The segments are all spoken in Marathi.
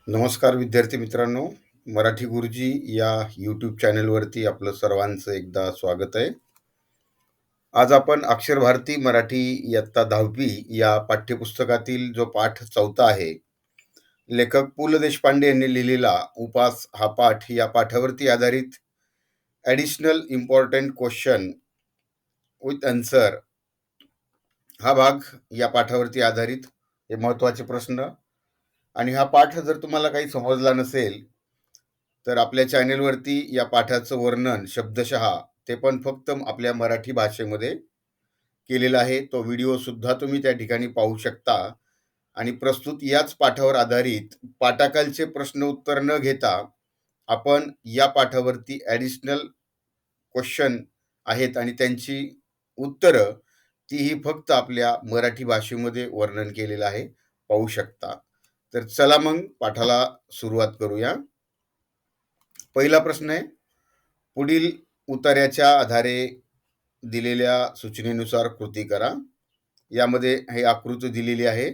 नमस्कार विद्यार्थी मित्रांनो, मराठी गुरुजी या यूट्यूब चॅनलवरती आपलं सर्वांचं एकदा स्वागत आहे. आज आपण अक्षर भारती मराठी इयत्ता 10वी या पाठ्यपुस्तकातील जो पाठ 4था आहे, लेखक पु. ल. देशपांडे यांनी लिहिलेला उपास हा पाठ या पाठावरती आधारित additional important question with answer हा भाग या पाठावरती आधारित हे महत्त्वाचे प्रश्न. आणि हा पाठ जर तुम्हाला काही समजला नसेल तर आपल्या चॅनेलवरती या पाठाचं वर्णन शब्दशः ते पण फक्त आपल्या मराठी भाषेमध्ये केलेला आहे. तो व्हिडिओ सुद्धा तुम्ही त्या ठिकाणी पाहू शकता. आणि प्रस्तुत याच पाठावर आधारित पाठाखालचे प्रश्न उत्तर न घेता आपण या पाठावरती ॲडिशनल क्वेश्चन आहेत आणि त्यांची उत्तरं तीही फक्त आपल्या मराठी भाषेमध्ये वर्णन केलेलं आहे, पाहू शकता. तर चला मग पाठाला सुरुवात करूया. पहिला प्रश्न आहे, पुढील उतार्याच्या आधारे दिलेल्या सूचनेनुसार कृती करा. यामध्ये हे आकृती दिलेली आहे.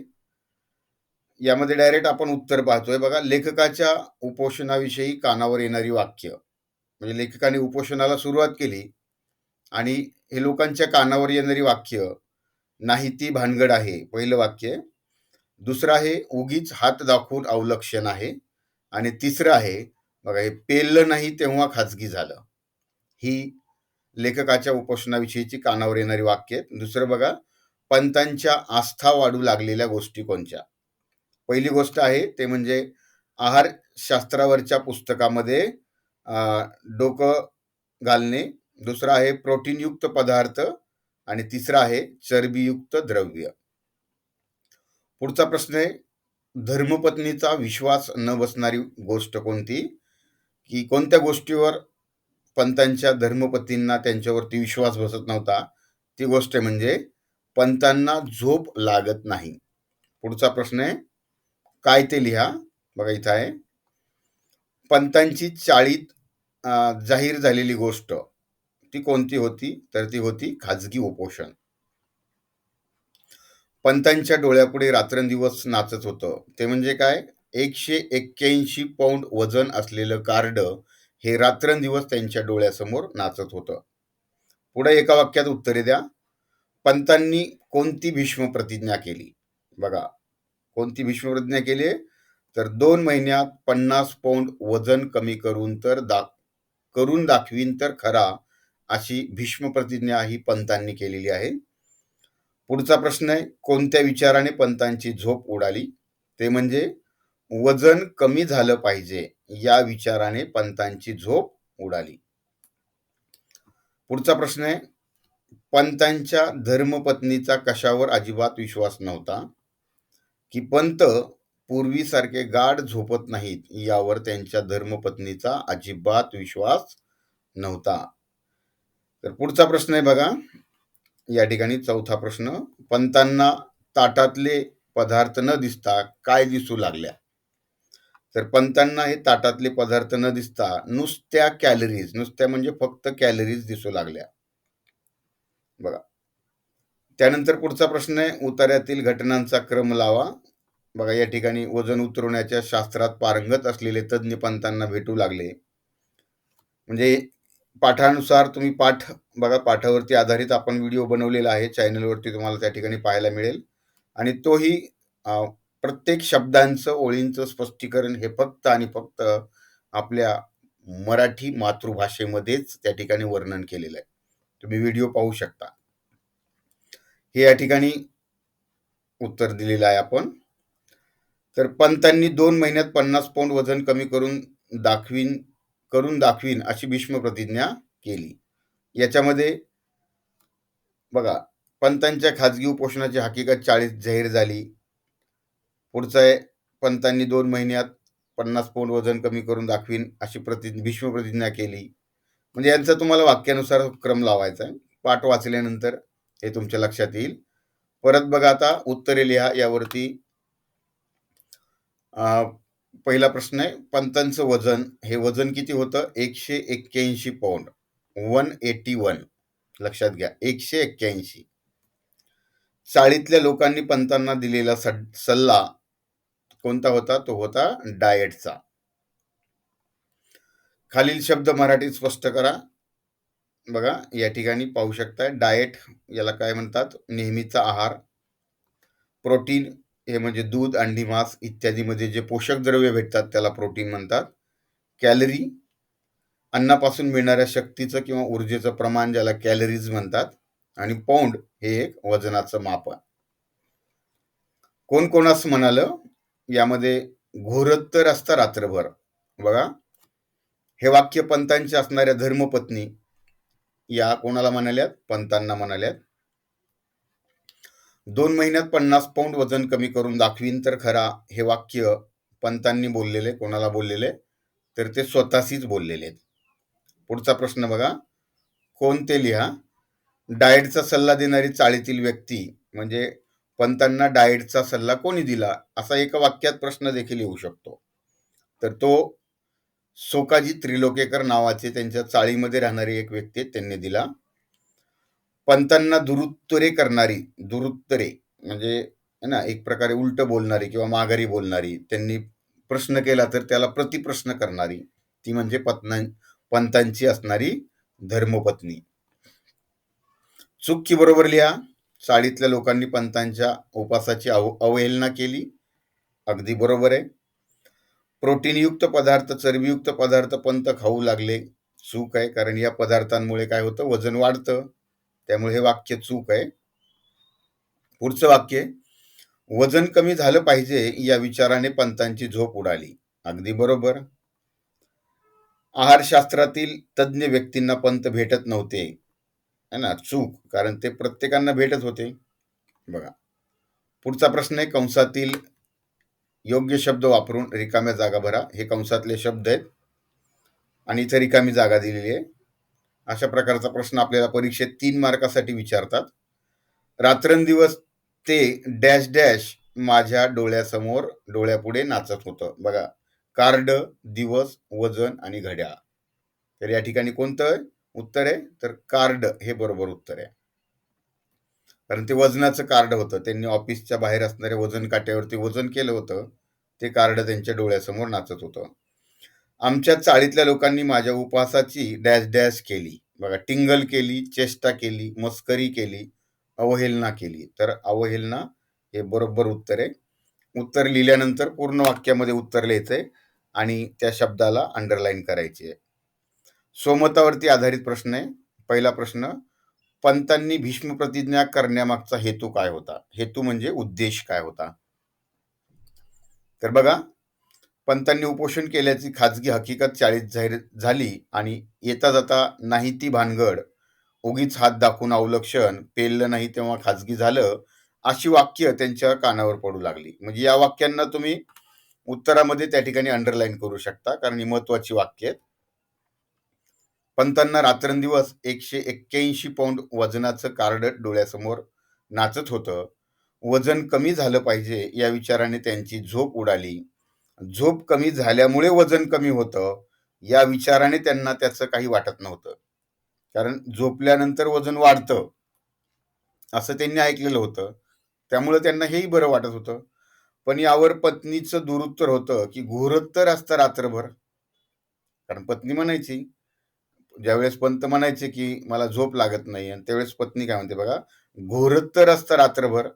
यामध्ये डायरेक्ट आपण उत्तर पाहतोय बघा. लेखकाच्या उपोषणाविषयी कानावर येणारी वाक्य, म्हणजे लेखकाने उपोषणाला सुरुवात केली आणि हे लोकांच्या कानावर येणारी वाक्य, नाही ती भानगड आहे, पहिलं वाक्य. दुसरं आहे, उगीच हात दाखवून अवलक्षण आहे. आणि तिसरं आहे बघा, हे पेललं नाही तेव्हा खाजगी झालं. ही लेखकाच्या उपोषणाविषयीची कानावर येणारी वाक्य आहेत. दुसरं बघा, पंतांच्या आस्था वाढू लागलेल्या गोष्टी कोणत्या. पहिली गोष्ट आहे ते म्हणजे आहारशास्त्रावरच्या पुस्तकामध्ये डोकं घालणे. दुसरा आहे प्रोटीनयुक्त पदार्थ. आणि तिसरा आहे चरबीयुक्त द्रव्य. पुढचा प्रश्न आहे, धर्मपत्नीचा विश्वास न बसणारी गोष्ट कोणती. की कोणत्या गोष्टीवर पंतांच्या धर्मपत्नींना त्यांच्यावरती विश्वास बसत नव्हता. ती गोष्ट म्हणजे पंतांना झोप लागत नाही. पुढचा प्रश्न आहे, काय ते लिहा. बघा इथं आहे, पंतांची चाळीत जाहीर झालेली गोष्ट ती कोणती होती. तर ती होती खाजगी उपोषण. पंतांच्या डोळ्यापुढे रात्रंदिवस नाचत होतं ते म्हणजे काय. 181 पौंड वजन असलेलं कार्ड हे रात्रंदिवस त्यांच्या डोळ्यासमोर नाचत होतं. पुढे एका वाक्यात उत्तरे द्या. पंतांनी कोणती भीष्म प्रतिज्ञा केली. बघा, कोणती भीष्म प्रतिज्ञा केली. तर 2 महिन्यात 50 पौंड वजन कमी करून दाखवीन तर खरा, अशी भीष्म प्रतिज्ञा ही पंतांनी केलेली आहे. पुढचा प्रश्न आहे, कोणत्या विचाराने पंतांची झोप उडाली. ते म्हणजे वजन कमी झालं पाहिजे या विचाराने पंतांची झोप उडाली. पुढचा प्रश्न आहे, पंतांच्या धर्मपत्नीचा कशावर अजिबात विश्वास नव्हता. की पंत पूर्वीसारखे गाढ झोपत नाहीत यावर त्यांच्या धर्मपत्नीचा अजिबात विश्वास नव्हता. तर पुढचा प्रश्न आहे बघा, या ठिकाणी चौथा प्रश्न, पंतांना ताटातले पदार्थ न दिसता काय दिसू लागल्या. तर पंतांना हे ताटातले पदार्थ न दिसता नुसत्या कॅलरीज, नुसत्या म्हणजे फक्त कॅलरीज दिसू लागल्या. बघा, त्यानंतर पुढचा प्रश्न आहे, उतार्यातील घटनांचा क्रम लावा. बघा, या ठिकाणी वजन उतरवण्याच्या शास्त्रात पारंगत असलेले तज्ज्ञ पंतांना भेटू लागले. म्हणजे पाठानुसार तुम्ही पाठ बघा, पाठावरती आधारित आपण व्हिडिओ बनवलेला आहे, चॅनलवरती तुम्हाला त्या ठिकाणी पाहायला मिळेल. आणि तोही प्रत्येक शब्दांचं ओळींचं स्पष्टीकरण हे फक्त आणि फक्त आपल्या मराठी मातृभाषेमध्येच त्या ठिकाणी वर्णन केलेलं आहे. तुम्ही व्हिडिओ पाहू शकता. हे या ठिकाणी उत्तर दिलेलं आहे आपण. तर पंतांनी 2 महिन्यात 50 पौंड वजन कमी करून दाखवीन अशी भीष्म प्रतिज्ञा केली. याच्यामध्ये बघा, पंतांच्या खाजगी उपोषणाची हकीकत 40 जाहीर झाली. पुढचं आहे, पंतांनी 2 महिन्यात 50 पौंड वजन कमी करून दाखवीन अशी भीष्म प्रतिज्ञा केली. म्हणजे यांचा तुम्हाला वाक्यानुसार क्रम लावायचा आहे. पाठ वाचल्यानंतर हे तुमच्या लक्षात येईल. परत बघा, आता उत्तरे लिहा. यावरती पहिला प्रश्न आहे, पंतांचं वजन, हे वजन किती होतं. 181 पौंड, 181. लक्षात घ्या, 181. चाळीतल्या लोकांनी पंतांना दिलेला सल्ला कोणता होता? तो होता डाएटचा. खालील शब्द मराठीत स्पष्ट करा. बघा, या ठिकाणी पाहू शकताय. डाएट याला काय म्हणतात? नेहमीचा आहार. प्रोटीन हे म्हणजे दूध, अंडी, मांस इत्यादीमध्ये जे पोषक द्रव्य भेटतात त्याला प्रोटीन म्हणतात. कॅलरी अन्नापासून मिळणाऱ्या शक्तीचं किंवा ऊर्जेचं प्रमाण ज्याला कॅलरीज म्हणतात. आणि पौंड हे एक वजनाचं माप आहे. कोण कोणास म्हणालं? यामध्ये घोरतर असता रात्रभर. बघा, हे वाक्य पंतांचे असणाऱ्या धर्मपत्नी या कोणाला म्हणाल्यात? पंतांना म्हणाल्यात. 2 महिन्यात 50 पौंड वजन कमी करून दाखवीन तर खरा, हे वाक्य पंतांनी बोललेले. कोणाला बोललेले? तर ते स्वतःशीच बोललेले आहेत. पुढचा प्रश्न बघा, कोण ते लिहा. डाएटचा सल्ला देणारी चाळीतील व्यक्ती म्हणजे पंतांना डाएटचा सल्ला कोणी दिला? असा एका वाक्यात प्रश्न देखील येऊ शकतो. तर तो सोकाजी त्रिलोकेकर नावाचे त्यांच्या चाळीमध्ये राहणारी एक व्यक्ती आहे, त्यांनी दिला. पंतांना दुरुत्तरे करणारी, दुरुत्तरे म्हणजे ना एक प्रकारे उलट बोलणारी किंवा माघारी बोलणारी, त्यांनी प्रश्न केला तर त्याला प्रतिप्रश्न करणारी, ती म्हणजे पंतांची असणारी धर्मपत्नी. चूक की बरोबर लिहा. चाळीतल्या लोकांनी पंतांच्या उपासाची अवहेलना केली. अगदी बरोबर आहे. प्रोटीनयुक्त पदार्थ, चरबीयुक्त पदार्थ पंत खाऊ लागले. चूक आहे, कारण या पदार्थांमुळे काय होतं? वजन वाढतं. त्यामुळे हे वाक्य चूक आहे. पुढचं वाक्य, वजन कमी झालं पाहिजे या विचाराने पंतांची झोप उडाली. अगदी बरोबर. आहारशास्त्रातील तज्ज्ञ व्यक्तींना पंत भेटत नव्हते, है ना? चूक, कारण ते प्रत्येकांना भेटत होते. बघा, पुढचा प्रश्न आहे कंसातील योग्य शब्द वापरून रिकाम्या जागा भरा. हे कंसातले शब्द आहेत आणि इथे रिकामी जागा दिलेली आहे. अशा प्रकारचा प्रश्न आपल्याला परीक्षेत 3 मार्कासाठी विचारतात. रात्रंदिवस ते डॅश डॅश माझ्या डोळ्यासमोर, डोळ्यापुढे नाचत होतं. बघा, कार्ड, दिवस, वजन आणि घड्याळ. तर या ठिकाणी कोणतं उत्तर आहे? तर कार्ड हे बरोबर उत्तर आहे. कारण ते वजनाचं कार्ड होतं. त्यांनी ऑफिसच्या बाहेर असणाऱ्या वजन काट्यावरती वजन केलं होतं. ते कार्ड त्यांच्या डोळ्यासमोर नाचत होतं. आमच्या चाळीतल्या लोकांनी माझ्या उपवासाची डॅश डॅश केली. बघा, टिंगल केली, चेष्टा केली, मस्करी केली, अवहेलना केली. तर अवहेलना हे बरोबर उत्तर आहे. उत्तर लिहिल्यानंतर पूर्ण वाक्यामध्ये उत्तर लिहायचंय आणि त्या शब्दाला अंडरलाईन करायची आहे. स्वमतावरती आधारित प्रश्न आहे. पहिला प्रश्न, पंतांनी भीष्म प्रतिज्ञा करण्यामागचा हेतू काय होता? हेतू म्हणजे उद्देश काय होता? तर बघा, पंतांनी उपोषण केल्याची खाजगी हकीकत चाळीत जाहीर झाली आणि येता जाता नाही ती भानगड, उगीच हात दाखवून अवलक्षण, पेललं नाही तेव्हा खाजगी झालं, अशी वाक्य त्यांच्या कानावर पडू लागली. म्हणजे या वाक्यांना तुम्ही उत्तरामध्ये त्या ठिकाणी अंडरलाईन करू शकता, कारण ही महत्वाची वाक्य आहेत. पंतांना रात्रंदिवस 181 पौंड वजनाचं कार्ड डोळ्यासमोर नाचत होतं. वजन कमी झालं पाहिजे या विचाराने त्यांची झोप उडाली. झोप कमी झाल्यामुळे वजन कमी होतं या विचाराने त्यांना त्याचं काही वाटत नव्हतं, कारण झोपल्यानंतर वजन वाढतं असं त्यांनी ऐकलेलं होतं. त्यामुळे त्यांना हेही बरं वाटत होतं. पण यावर पत्नीचं दुरुत्तर होतं की घोरतर असतं रात्रभर. कारण पत्नी म्हणायची, ज्यावेळेस पंत म्हणायचे की मला झोप लागत नाही, आणि त्यावेळेस पत्नी काय म्हणते बघा, घोरतर असतं रात्रभर.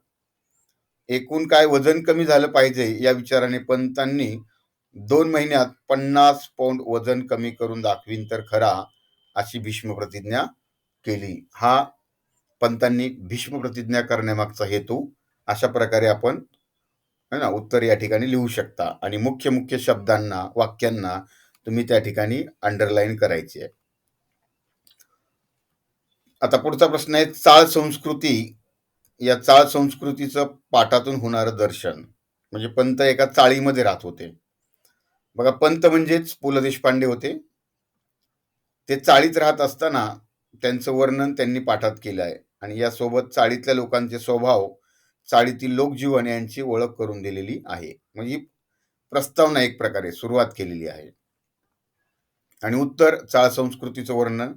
एकूण काय वजन कमी झालं पाहिजे या विचाराने पंतांनी 2 महिन्यात 50 पौंड वजन कमी करून दाखवीन तर खरा, अशी भीष्म प्रतिज्ञा केली. हा पंतांनी भीष्म प्रतिज्ञा करण्यामागचा हेतू. अशा प्रकारे आपण है ना उत्तर या ठिकाणी लिहू शकता आणि मुख्य मुख्य शब्दांना, वाक्यांना तुम्ही त्या ठिकाणी अंडरलाईन करायची आहे. आता पुढचा प्रश्न आहे, चाळ संस्कृती. या चाळ संस्कृतीचं पाठातून होणारं दर्शन. म्हणजे पंत एका चाळीमध्ये राहत होते. बघा, पंत म्हणजेच पु ल देशपांडे होते. ते चाळीत राहत असताना त्यांचं वर्णन त्यांनी पाठात केलं आहे आणि यासोबत चाळीतल्या लोकांचे स्वभाव, चाळीतील लोकजीवन यांची ओळख करून दिलेली आहे. म्हणजे प्रस्तावना एक प्रकारे सुरुवात केलेली आहे. आणि उत्तर, चाळ संस्कृतीचं वर्णन.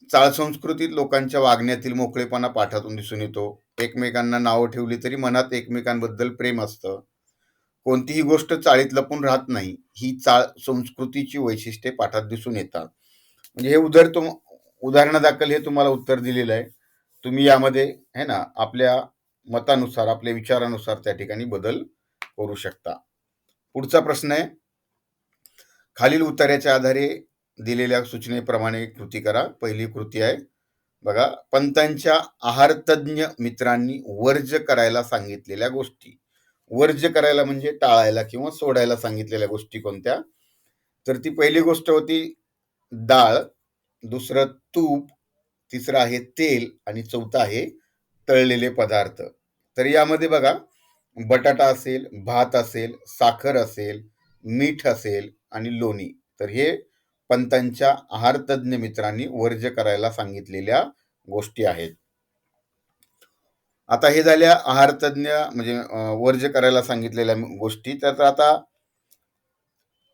चाळ संस्कृतीत लोकांच्या वागण्यातील मोकळेपणा पाठातून दिसून येतो. एकमेकांना नावं ठेवली तरी मनात एकमेकांबद्दल प्रेम असतं. कोणतीही गोष्ट चाळीत लपून राहत नाही. ही चाळ संस्कृतीची वैशिष्ट्ये पाठात दिसून येतात. म्हणजे हे उदाहरणादाखल हे तुम्हाला उत्तर दिलेलं आहे. तुम्ही यामध्ये आहे ना आपल्या मतानुसार, आपल्या विचारानुसार त्या ठिकाणी बदल करू शकता. पुढचा प्रश्न आहे, खालील उत्तराच्या आधारे दिलेल्या सूचनेप्रमाणे कृती करा. पहिली कृती आहे बघा, पंतांच्या आहारतज्ञ मित्रांनी वर्ज्य करायला सांगितलेल्या गोष्टी. वर्ज्य करायला म्हणजे टाळायला किंवा सोडायला सांगितलेल्या गोष्टी कोणत्या? तर ती पहिली गोष्ट होती डाळ, दुसरं तूप, तिसरं आहे तेल आणि चौथं आहे तळलेले पदार्थ. तर यामध्ये बघा, बटाटा असेल, भात असेल, साखर असेल, मीठ असेल आणि लोणी. तर हे पंतांच्या आहारतज्ञ मित्रांनी वर्ज्य करायला सांगितलेल्या गोष्टी आहेत. आता हे झाल्या आहारतज्ञ म्हणजे वर्ज्य करायला सांगितलेल्या गोष्टी. तर आता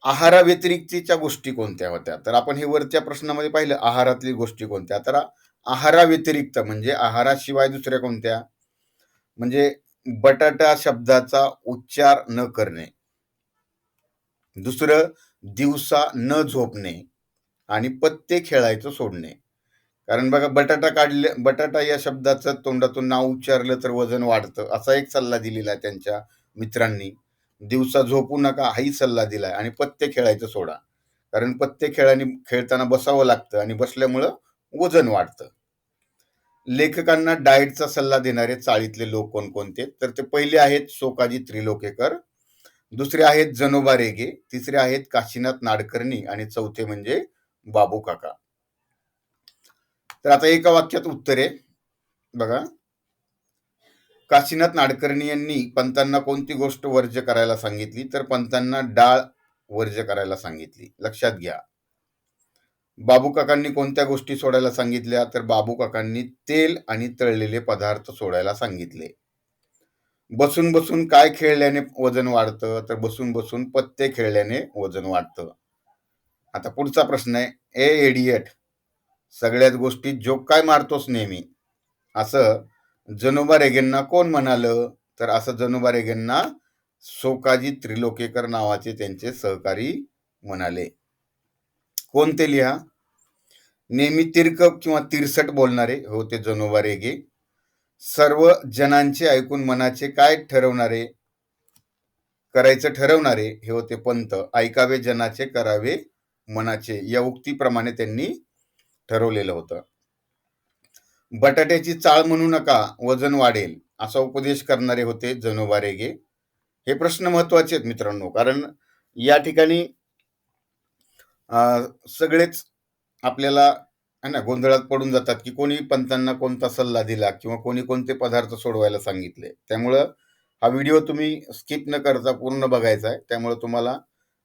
आहाराव्यतिरिक्तच्या गोष्टी कोणत्या होत्या? तर आपण हे वरच्या प्रश्नामध्ये पाहिलं आहारातली गोष्टी कोणत्या. तर आहाराव्यतिरिक्त म्हणजे आहाराशिवाय दुसऱ्या कोणत्या? म्हणजे बटाटा शब्दाचा उच्चार न करणे, दुसरं दिवसा न झोपणे आणि पत्ते खेळायचं सोडणे. कारण बघा, बटाटा या शब्दाचं तोंडातून नाव उच्चारलं तर वजन वाढतं, असा एक सल्ला दिलेला आहे त्यांच्या मित्रांनी. दिवसा झोपू नका हाही सल्ला दिलाय आणि पत्ते खेळायचं सोडा, कारण पत्ते खेळताना बसावं लागतं आणि बसल्यामुळं वजन वाढतं. लेखकांना डाएटचा सल्ला देणारे चाळीतले लोक कोणकोणते? तर ते पहिले आहेत सोकाजी त्रिलोकेकर, दुसरे आहेत जनोबा रेगे, तिसरे आहेत काशीनाथ नाडकर्णी आणि चौथे म्हणजे बाबू काका. तर आता एका वाक्यात उत्तर आहे बघा, काशीनाथ नाडकर्णी यांनी पंतांना कोणती गोष्ट वर्ज्य करायला सांगितली? तर पंतांना डाळ वर्ज्य करायला सांगितली. लक्षात घ्या. बाबू काकांनी कोणत्या गोष्टी सोडायला सांगितल्या? तर बाबू काकांनी तेल आणि तळलेले पदार्थ सोडायला सांगितले. बसून बसून काय खेळल्याने वजन वाढतं? तर बसून बसून पत्ते खेळल्याने वजन वाढतं. आता पुढचा प्रश्न आहे, ए एडियट, सगळ्याच गोष्टीत जोक काय मारतोस नेहमी? असं जनोबा रेगेंना कोण म्हणालं? तर असं जनोबा रेगेंना सोकाजी त्रिलोकेकर नावाचे त्यांचे सहकारी म्हणाले. कोणते लिहा. नेहमी तिरकप किंवा तिरसट बोलणारे होते जनोबा रेगे. सर्व जनांचे ऐकून मनाचे काय करायचं ठरवणारे हे होते पंत. ऐकावे जनाचे, करावे मनाचे, या उक्तीप्रमाणे त्यांनी ठरवलेलं होतं. बटाट्याची चाळ म्हणू नका, वजन वाढेल, असा उपदेश करणारे होते जनोबा रेगे. हे प्रश्न महत्वाचे आहेत मित्रांनो, कारण या ठिकाणी सगळेच आपल्याला है ना गोंधळात पडून जातात की कोणी पंतांना कोणता सल्ला दिला किंवा कोणी कोणते पदार्थ सोडवायला सांगितले. त्यामुळं हा व्हिडिओ तुम्ही स्किप न करता पूर्ण बघायचा आहे. त्यामुळे तुम्हाला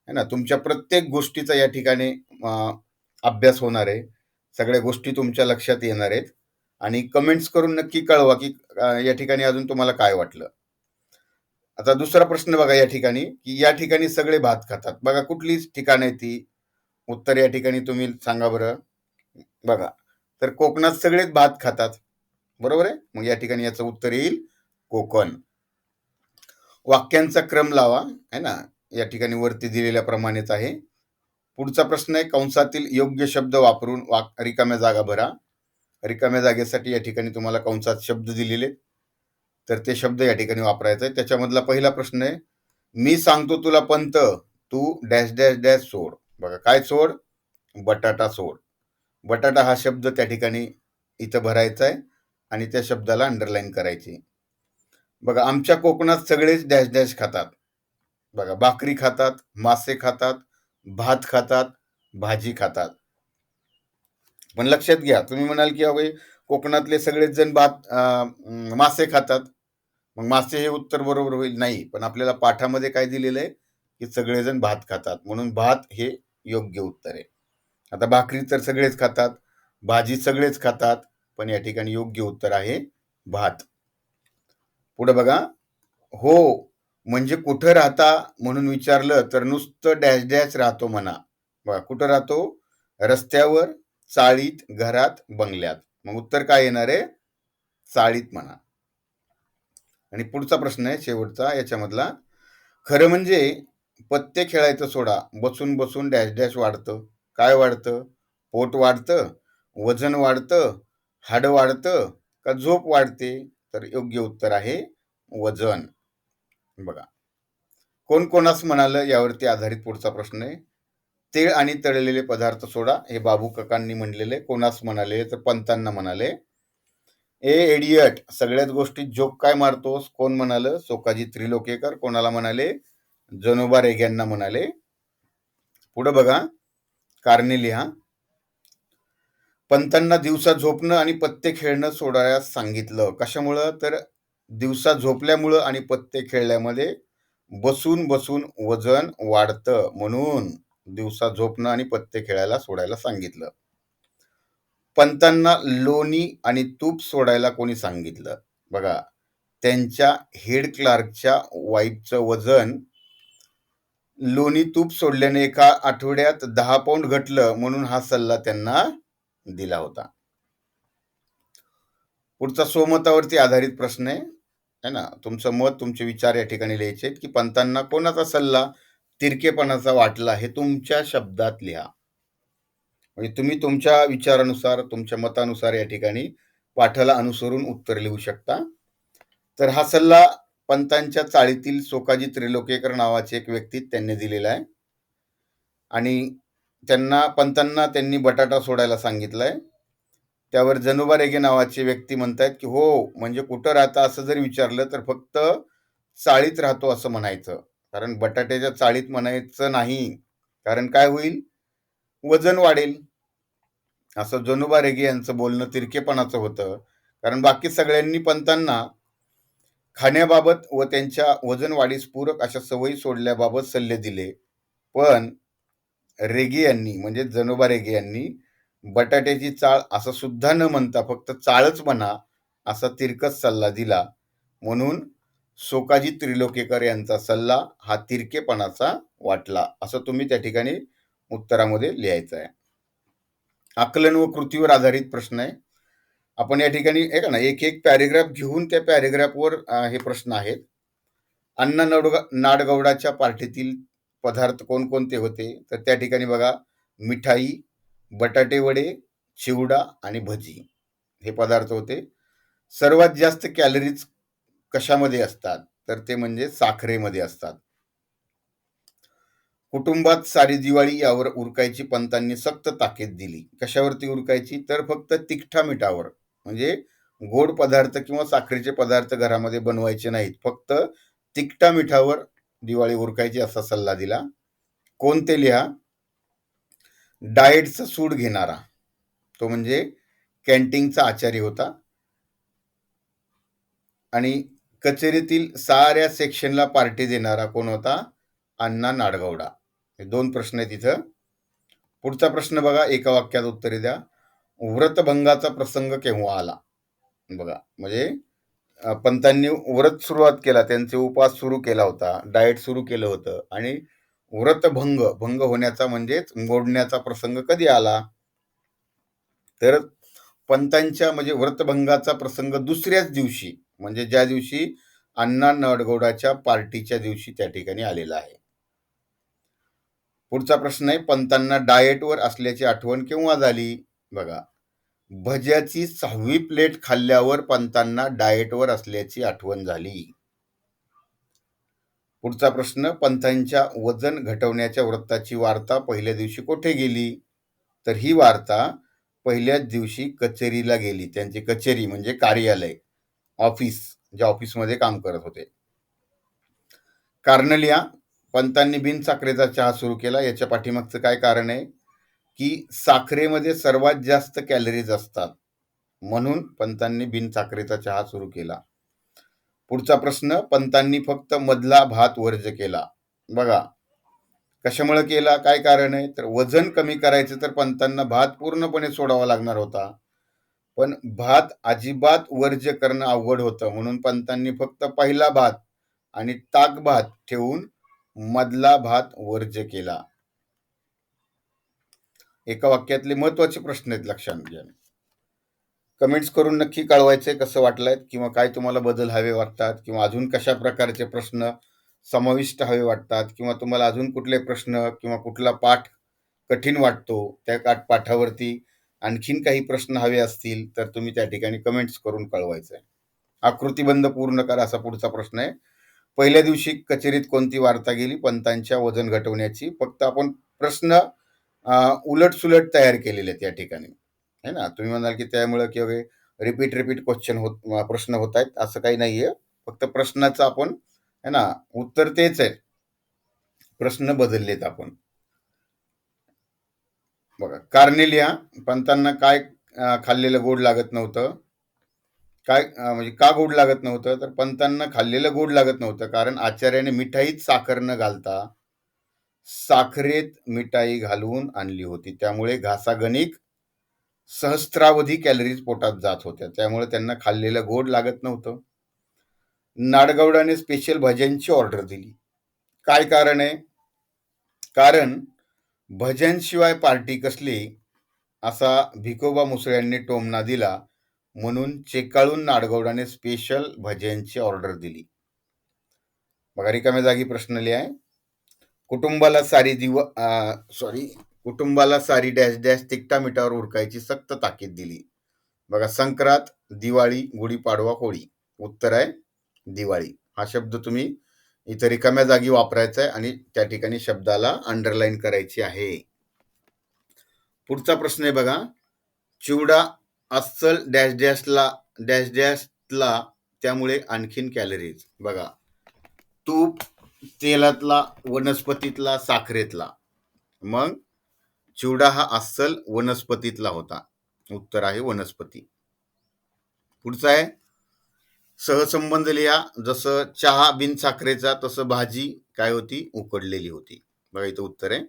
है ना तुमच्या प्रत्येक गोष्टीचा या ठिकाणी अभ्यास होणार आहे. सगळ्या गोष्टी तुमच्या लक्षात येणार आहेत आणि कमेंट्स करून नक्की कळवा की या ठिकाणी अजून तुम्हाला काय वाटलं. आता दुसरा प्रश्न बघा या ठिकाणी, की या ठिकाणी सगळे भात खातात. बघा कुठली ठिकाण आहे ती? उत्तर या ठिकाणी तुम्ही सांगा बरं. बघा, तर कोकणात सगळेच भात खातात, बरोबर आहे. मग या ठिकाणी याचं उत्तर येईल कोकण. वाक्यांचा क्रम लावा, है ना, या ठिकाणी वरती दिलेल्या प्रमाणेच आहे. पुढचा प्रश्न आहे, कंसातील योग्य शब्द वापरून रिकाम्या जागा भरा. रिकाम्या जागेसाठी या ठिकाणी तुम्हाला कंसात शब्द दिलेले, तर ते शब्द या ठिकाणी वापरायचा आहे. त्याच्यामधला पहिला प्रश्न आहे, मी सांगतो तुला पंत, तू डॅश डॅश डॅश सोड. बघा, काय सोड? बटाटा सोड. बटाटा हा शब्द त्या ठिकाणी इथं भरायचा आहे आणि त्या शब्दाला अंडरलाईन करायची. बघा, आमच्या कोकणात सगळेच डॅश डॅश खातात. बघा, भाकरी खातात, मासे खातात, भात खातात, भाजी खातात. पण लक्षात घ्या, तुम्ही म्हणाल की अवे कोकणातले सगळेच जण मासे खातात, मग मासे हे उत्तर बरोबर होईल? नाही, पण आपल्याला पाठामध्ये काय दिलेलं आहे की सगळेजण भात खातात, म्हणून भात हे योग्य उत्तर आहे. आता भाकरी तर सगळेच खातात, भाजी सगळेच खातात, पण या ठिकाणी योग्य उत्तर आहे भात. पुढे बघा, हो म्हणजे कुठं राहता म्हणून विचारलं तर नुसतं डॅश डॅश राहतो म्हणा. बघा, कुठं राहतो? रस्त्यावर, चाळीत, घरात, बंगल्यात. मग उत्तर काय येणार आहे? चाळीत म्हणा. आणि पुढचा प्रश्न आहे शेवटचा याच्यामधला, खरं म्हणजे पत्ते खेळायचं सोडा. बसून बसून डॅश डॅश वाढतं. काय वाढतं? पोट वाढतं, वजन वाढतं, हाडं वाढतं का झोप वाढते? तर योग्य उत्तर आहे वजन. बघा, कोण कोणास म्हणालं यावरती आधारित पुढचा प्रश्न आहे. तीळ आणि तळलेले पदार्थ सोडा हे बाबू काकांनी म्हणलेले. कोणास म्हणाले तर पंतांना म्हणाले. ए एडियट, सगळ्याच गोष्टीत जोक काय मारतोस? कोण म्हणालं? सोकाजी त्रिलोकेकर. कोणाला म्हणाले? जनोबा रेग्यांना म्हणाले. पुढे बघा, कारणे लिहा. पंतांना दिवसा झोपणं आणि पत्ते खेळणं सोडायला सांगितलं. कशामुळं? तर दिवसा झोपल्यामुळं आणि पत्ते खेळल्यामध्ये बसून बसून वजन वाढतं, म्हणून दिवसा झोपणं आणि पत्ते खेळायला सोडायला सांगितलं. पंतांना लोणी आणि तूप सोडायला कोणी सांगितलं? बघा, त्यांच्या हेड क्लार्कच्या वाईफचं वजन लोणी तूप सोडल्याने एका आठवड्यात 10 पौंड घटलं, म्हणून हा सल्ला त्यांना दिला होता. पुढचा स्वमतावरती आधारित प्रश्न आहे ना. तुमचं मत, तुमचे विचार या ठिकाणी लिहायचे की पंतांना कोणाचा सल्ला तिरकेपणाचा वाटला हे तुमच्या शब्दात लिहा. म्हणजे तुम्ही तुमच्या विचारानुसार, तुमच्या मतानुसार या ठिकाणी पाठाला अनुसरून उत्तर लिहू शकता. तर हा सल्ला पंतांच्या चाळीतील सोकाजी त्रिलोकेकर नावाचे एक व्यक्ती त्यांनी दिलेला आहे. आणि पंतांना त्यांनी बटाटा सोडायला सांगितलाय. त्यावर जनुबा रेगे नावाचे व्यक्ती म्हणतायत की हो, म्हणजे कुठं राहता असं जर विचारलं तर फक्त चाळीत राहतो असं म्हणायचं. कारण बटाट्याच्या चाळीत म्हणायचं नाही, कारण काय होईल? वजन वाढेल. असं जनुबा रेगे यांचं बोलणं तिरकेपणाचं होतं. कारण बाकी सगळ्यांनी पंतांना खाण्याबाबत व त्यांच्या वजन वाढीस पूरक अशा सवयी सोडल्याबाबत सल्ले दिले. पण रेगे यांनी, म्हणजे जनोबा रेगे यांनी बटाट्याची चाळ असं सुद्धा न म्हणता फक्त चाळच म्हणा असा तिरकस सल्ला दिला. म्हणून सोकाजी त्रिलोकेकर यांचा सल्ला हा तिरकेपणाचा वाटला, असं तुम्ही त्या ठिकाणी उत्तरामध्ये लिहायचं आहे. आकलन व कृतीवर आधारित प्रश्न आहे. आपण या ठिकाणी एक ना एक एक पॅरेग्राफ घेऊन त्या पॅरेग्राफवर हे प्रश्न आहेत. अण्णा नाडगौडाच्या पार्टीतील पदार्थ कोणकोणते होते? तर त्या ठिकाणी बघा, मिठाई, बटाटे वडे, चिवडा आणि भजी हे पदार्थ होते. सर्वात जास्त कॅलरीज कशामध्ये असतात? तर ते म्हणजे साखरेमध्ये असतात. कुटुंबात सारी दिवाळी यावर उरकायची पंतांनी सक्त ताकीद दिली. कशावरती उरकायची? तर फक्त तिखटा मिठावर. म्हणजे गोड पदार्थ किंवा साखरेचे पदार्थ घरामध्ये बनवायचे नाहीत, फक्त तिखटा मिठावर दिवाळी उरकायची असा सल्ला दिला. कोणते लिहा? डाएटचा सूड घेणारा, तो म्हणजे कॅन्टीनचा आचारी होता. आणि कचेरीतील साऱ्या सेक्शनला पार्टी देणारा कोण होता? अण्णा नाडगौडा. हे 2 प्रश्न आहेत इथं. पुढचा प्रश्न बघा, एका वाक्यात उत्तरे द्या. व्रतभंगाचा प्रसंग केव्हा आला? बघा, म्हणजे पंतांनी व्रत सुरुवात केला, त्यांचे उपवास सुरू केला होता, डाएट सुरू केलं होतं, आणि भंग होण्याचा म्हणजेच मोडण्याचा प्रसंग कधी आला? तर पंतांच्या म्हणजे व्रतभंगाचा प्रसंग दुसऱ्याच दिवशी, म्हणजे ज्या दिवशी अण्णा नाडगौडाच्या पार्टीच्या दिवशी त्या ठिकाणी आलेला आहे. पुढचा प्रश्न आहे, पंतांना डाएटवर असल्याची आठवण केव्हा झाली? बघा, भज्याची 6वी प्लेट खाल्ल्यावर पंतांना डाएटवर असल्याची आठवण झाली. पुढचा प्रश्न, पंतांच्या वजन घटवण्याच्या व्रताची वार्ता पहिल्या दिवशी कुठे गेली? तर ही वार्ता पहिल्याच दिवशी कचेरीला गेली. त्यांची कचेरी म्हणजे कार्यालय, ऑफिस, ज्या ऑफिसमध्ये काम करत होते. कारण लिहा. पंतांनी बिनसाखरेचा चहा सुरू केला, याच्या पाठीमागचं काय कारण आहे? की साखरेमध्ये सर्वात जास्त कॅलरीज असतात, म्हणून पंतांनी बिनसाखरेचा चहा सुरू केला. पुढचा प्रश्न, पंतांनी फक्त मधला भात वर्ज केला. बघा, कशामुळे केला? काय कारण आहे? तर वजन कमी करायचं तर पंतांना भात पूर्णपणे सोडावा लागणार होता, पण भात अजिबात वर्ज्य करणं अवघड होतं, म्हणून पंतांनी फक्त पहिला भात आणि ताक भात ठेवून मधला भात वर्ज्य केला. एका वाक्यातले महत्वाचे प्रश्न आहेत, लक्षात घ्या. कमेंट्स करून नक्की कळवायचे कसं वाटलंय, किंवा काय तुम्हाला बदल हवे वाटतात, किंवा अजून कशा प्रकारचे प्रश्न समाविष्ट हवे वाटतात किंवा तुम्हाला अजून कुठले प्रश्न किंवा कुठला पाठ कठीण वाटतो, त्या पाठावरती आणखीन काही प्रश्न हवे असतील, तर तुम्ही त्या ठिकाणी कमेंट्स करून कळवायचं आहे. आकृतिबंध पूर्ण करा असा पुढचा प्रश्न आहे. पहिल्या दिवशी कचेरीत कोणती वार्ता गेली? पंतांच्या वजन घटवण्याची. फक्त आपण प्रश्न उलट-सुलट तयार केलेले आहेत या ठिकाणी. आहे ना? तुम्ही म्हणाल की त्यामुळे की रिपीट क्वेश्चन प्रश्न होत आहेत, असं काही नाहीये. फक्त प्रश्नाचं आपण आहे ना, उत्तर तेच आहे. प्रश्न बदललेत आपण. बघा, कार्नेलिया पंतांना काय खाल्लेलं गोड लागत नव्हतं? काय म्हणजे का गोड लागत नव्हतं? तर पंतांना खाल्लेलं गोड लागत नव्हतं, कारण आचार्याने मिठाईत साखर न घालता साखरेत मिठाई घालून आणली होती. त्यामुळे घासागणिक सहस्त्रावधी कॅलरीज पोटात जात होत्या. त्यामुळे त्यांना खाल्लेलं गोड लागत नव्हतं. नाडगौडाने स्पेशल भज्यांची ऑर्डर दिली. काय कारण आहे? कारण भज्यांशिवाय पार्टी कसली, असा भिकोबा मुसळ्यांनी टोमणा दिला. म्हणून चेकाळून नाडगौडाने स्पेशल भज्यांची ऑर्डर दिली. बघा, रिकाम्या जागी प्रश्न लिहाय. कुटुंबाला कुटुंबाला सारी डॅश डॅश तिकटा मिठावर उरकायची सक्त ताकीद दिली. बघा, संक्रांत, दिवाळी, गुढीपाडवा, होळी. उत्तर आहे दिवाळी. हा शब्द तुम्ही इथे रिकाम्या जागी वापरायचा आहे आणि त्या ठिकाणी शब्दाला अंडरलाईन करायची आहे. पुढचा प्रश्न आहे बघा, चिवडा अस्सल डॅश डॅशला त्यामुळे आणखीन कॅलरीज. बघा, तूप, तेलातला, वनस्पतीतला, साखरेतला. मग चिवडा हा अस्सल वनस्पतीतला होता. उत्तर आहे वनस्पती. पुढचा आहे सहसंबंध लिहा. जसं चहा बिन साखरेचा, तसं भाजी काय होती? उकडलेली होती. बघा, इथं उत्तर आहे.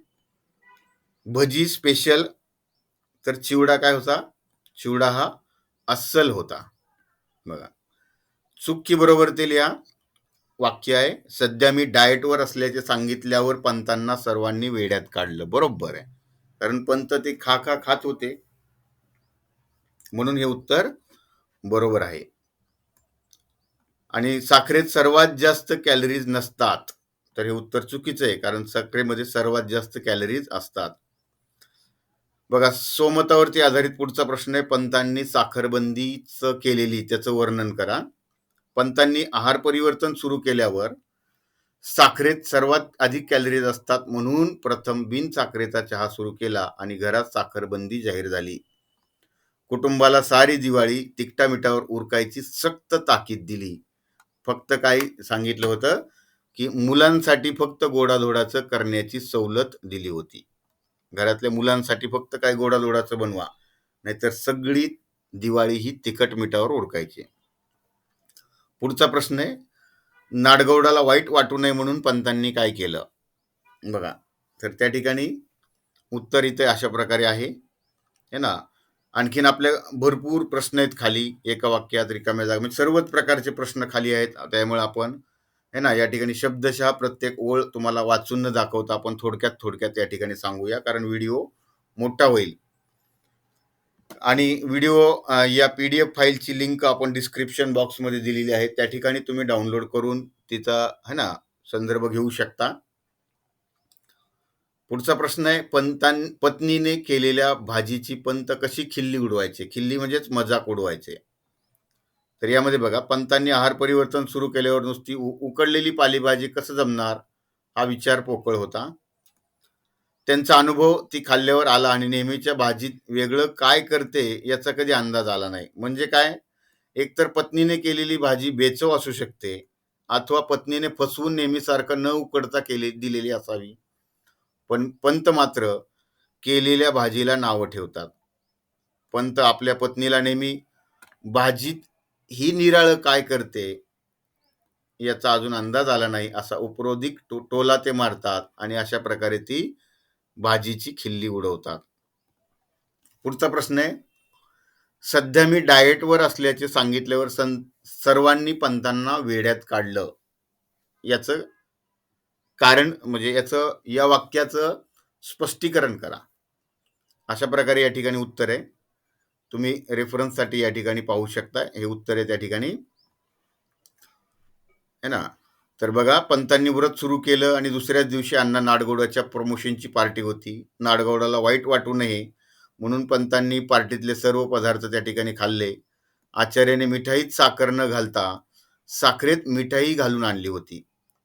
भजी स्पेशल, तर चिवडा काय होता? चिवडा हा अस्सल होता. बघा, चुक्की बरोबर ते लिहा. वाक्य आहे, सध्या मी डाएटवर असल्याचे सांगितल्यावर पंतांना सर्वांनी वेड्यात काढलं. बरोबर आहे, कारण पंत ते खात होते, म्हणून हे उत्तर बरोबर आहे. आणि साखरेत सर्वात जास्त कॅलरीज नसतात, तर हे उत्तर चुकीचं आहे, कारण साखरेमध्ये सर्वात जास्त कॅलरीज असतात. बघा, सोमतावरती आधारित पुढचा प्रश्न आहे, पंतांनी साखरबंदीच केलेली त्याचं वर्णन करा. पंतांनी आहार परिवर्तन सुरू केल्यावर साखरेत सर्वात अधिक कॅलरीज असतात, म्हणून प्रथम बिन साखरेचा चहा सुरू केला आणि घरात साखरबंदी जाहीर झाली. कुटुंबाला सारी दिवाळी तिकटा मिठावर उरकायची सक्त ताकीद दिली. फक्त काय सांगितलं होतं की मुलांसाठी फक्त गोडाधोडाचं करण्याची सवलत दिली होती. घरातल्या मुलांसाठी फक्त काय गोडाधोडाचं बनवा, नाहीतर सगळी दिवाळी ही तिखट मिठावर उरकायची. पुढचा प्रश्न आहे, नाडगौडाला वाईट वाटू नये म्हणून पंतांनी काय केलं? बघा, तर त्या ठिकाणी उत्तर इथे अशा प्रकारे आहे ना. आणखीन आपल्या भरपूर प्रश्न आहेत खाली, एका वाक्यात रिकाम्या जागा, म्हणजे सर्वच प्रकारचे प्रश्न खाली आहेत. त्यामुळे आपण है ना या ठिकाणी शब्दशः प्रत्येक ओळ तुम्हाला वाचून न दाखवता आपण थोडक्यात या ठिकाणी सांगूया, कारण व्हिडिओ मोठा होईल. आणि व्हिडिओ या PDF फाईलची लिंक आपण डिस्क्रिप्शन बॉक्समध्ये दिलेली आहे, त्या ठिकाणी तुम्ही डाउनलोड करून तिचा है ना संदर्भ घेऊ शकता. पुढचा प्रश्न आहे, पत्नीने केलेल्या भाजीची पंत कशी खिल्ली उडवायचे? खिल्ली म्हणजेच मजाक उडवायचे. तर यामध्ये बघा, पंतांनी आहार परिवर्तन सुरू केल्यावर नुसती उकडलेली पालेभाजी कसं जमणार, हा विचार पोकळ होता. त्यांचा अनुभव ती खाल्ल्यावर आला आणि नेहमीच्या भाजीत वेगळं काय करते याचा कधी अंदाज आला नाही. म्हणजे काय, एकतर पत्नीने केलेली भाजी बेचव असू शकते, अथवा पत्नीने फसवून नेहमीसारखं न उकडता दिलेली असावी. पण पंत मात्र केलेल्या भाजीला नावं ठेवतात. पंत आपल्या पत्नीला नेहमी भाजीत ही निराळं काय करते याचा अजून अंदाज आला नाही असा उपरोधिक टोला ते मारतात आणि अशा प्रकारे ती भाजीची खिल्ली उडवतात. पुढचा प्रश्न आहे, सध्या मी डाएटवर असल्याचे सांगितल्यावर सर्वांनी पंतांना वेड्यात काढलं. याचं कारण म्हणजे या वाक्याचं स्पष्टीकरण करा. अशा प्रकारे या ठिकाणी उत्तर आहे. तुम्ही रेफरन्ससाठी या ठिकाणी पाहू शकता. हे उत्तर आहे त्या ठिकाणी है ना. तर बघा, पंतांनी व्रत सुरू केलं आणि दुसऱ्याच दिवशी अण्णा नाडगौडाच्या प्रमोशनची पार्टी होती. नाडगौडाला वाईट वाटू नये म्हणून पंतांनी पार्टीतले सर्व पदार्थ त्या ठिकाणी खाल्ले. आचार्याने मिठाईत साखर न घालता साखरेत मिठाई घालून आणली होती.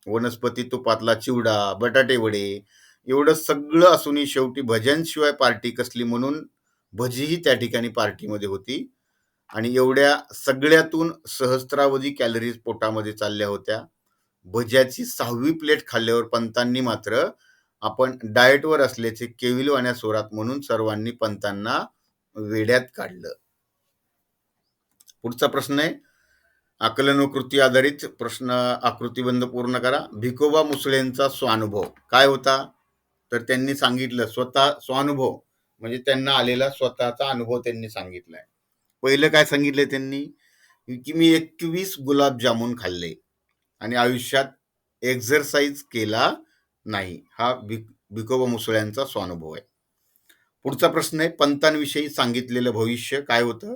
वनस्पती तुपातला चिवडा, बटाटे वडे एवढं सगळं असूनही शेवटी भज्यांशिवाय पार्टी कसली म्हणून भजीही त्या ठिकाणी पार्टीमध्ये होती. आणि एवढ्या सगळ्यातून सहस्त्रावधी कॅलरीज पोटामध्ये चालल्या होत्या. भज्याची 6वी प्लेट खाल्ल्यावर पंतांनी मात्र आपण डाएटवर असल्याचे केविलवाण्या स्वरात म्हणून सर्वांनी पंतांना वेड्यात काढलं. पुढचा प्रश्न आहे आकलन व कृती आधारित प्रश्न, आकृतीबंध पूर्ण करा. भिकोबा मुसळेंचा स्वानुभव काय होता? तर त्यांनी सांगितलं स्वतः स्वानुभव म्हणजे त्यांना आलेला स्वतःचा अनुभव त्यांनी सांगितलाय. पहिलं काय सांगितलंय त्यांनी की मी 21 गुलाबजामुन खाल्ले आणि आयुष्यात एक्झरसाइज केला नाही. हा भिकोबा मुसळ्यांचा स्वानुभव आहे. पुढचा प्रश्न आहे पंतांविषयी सांगितलेलं भविष्य काय होतं?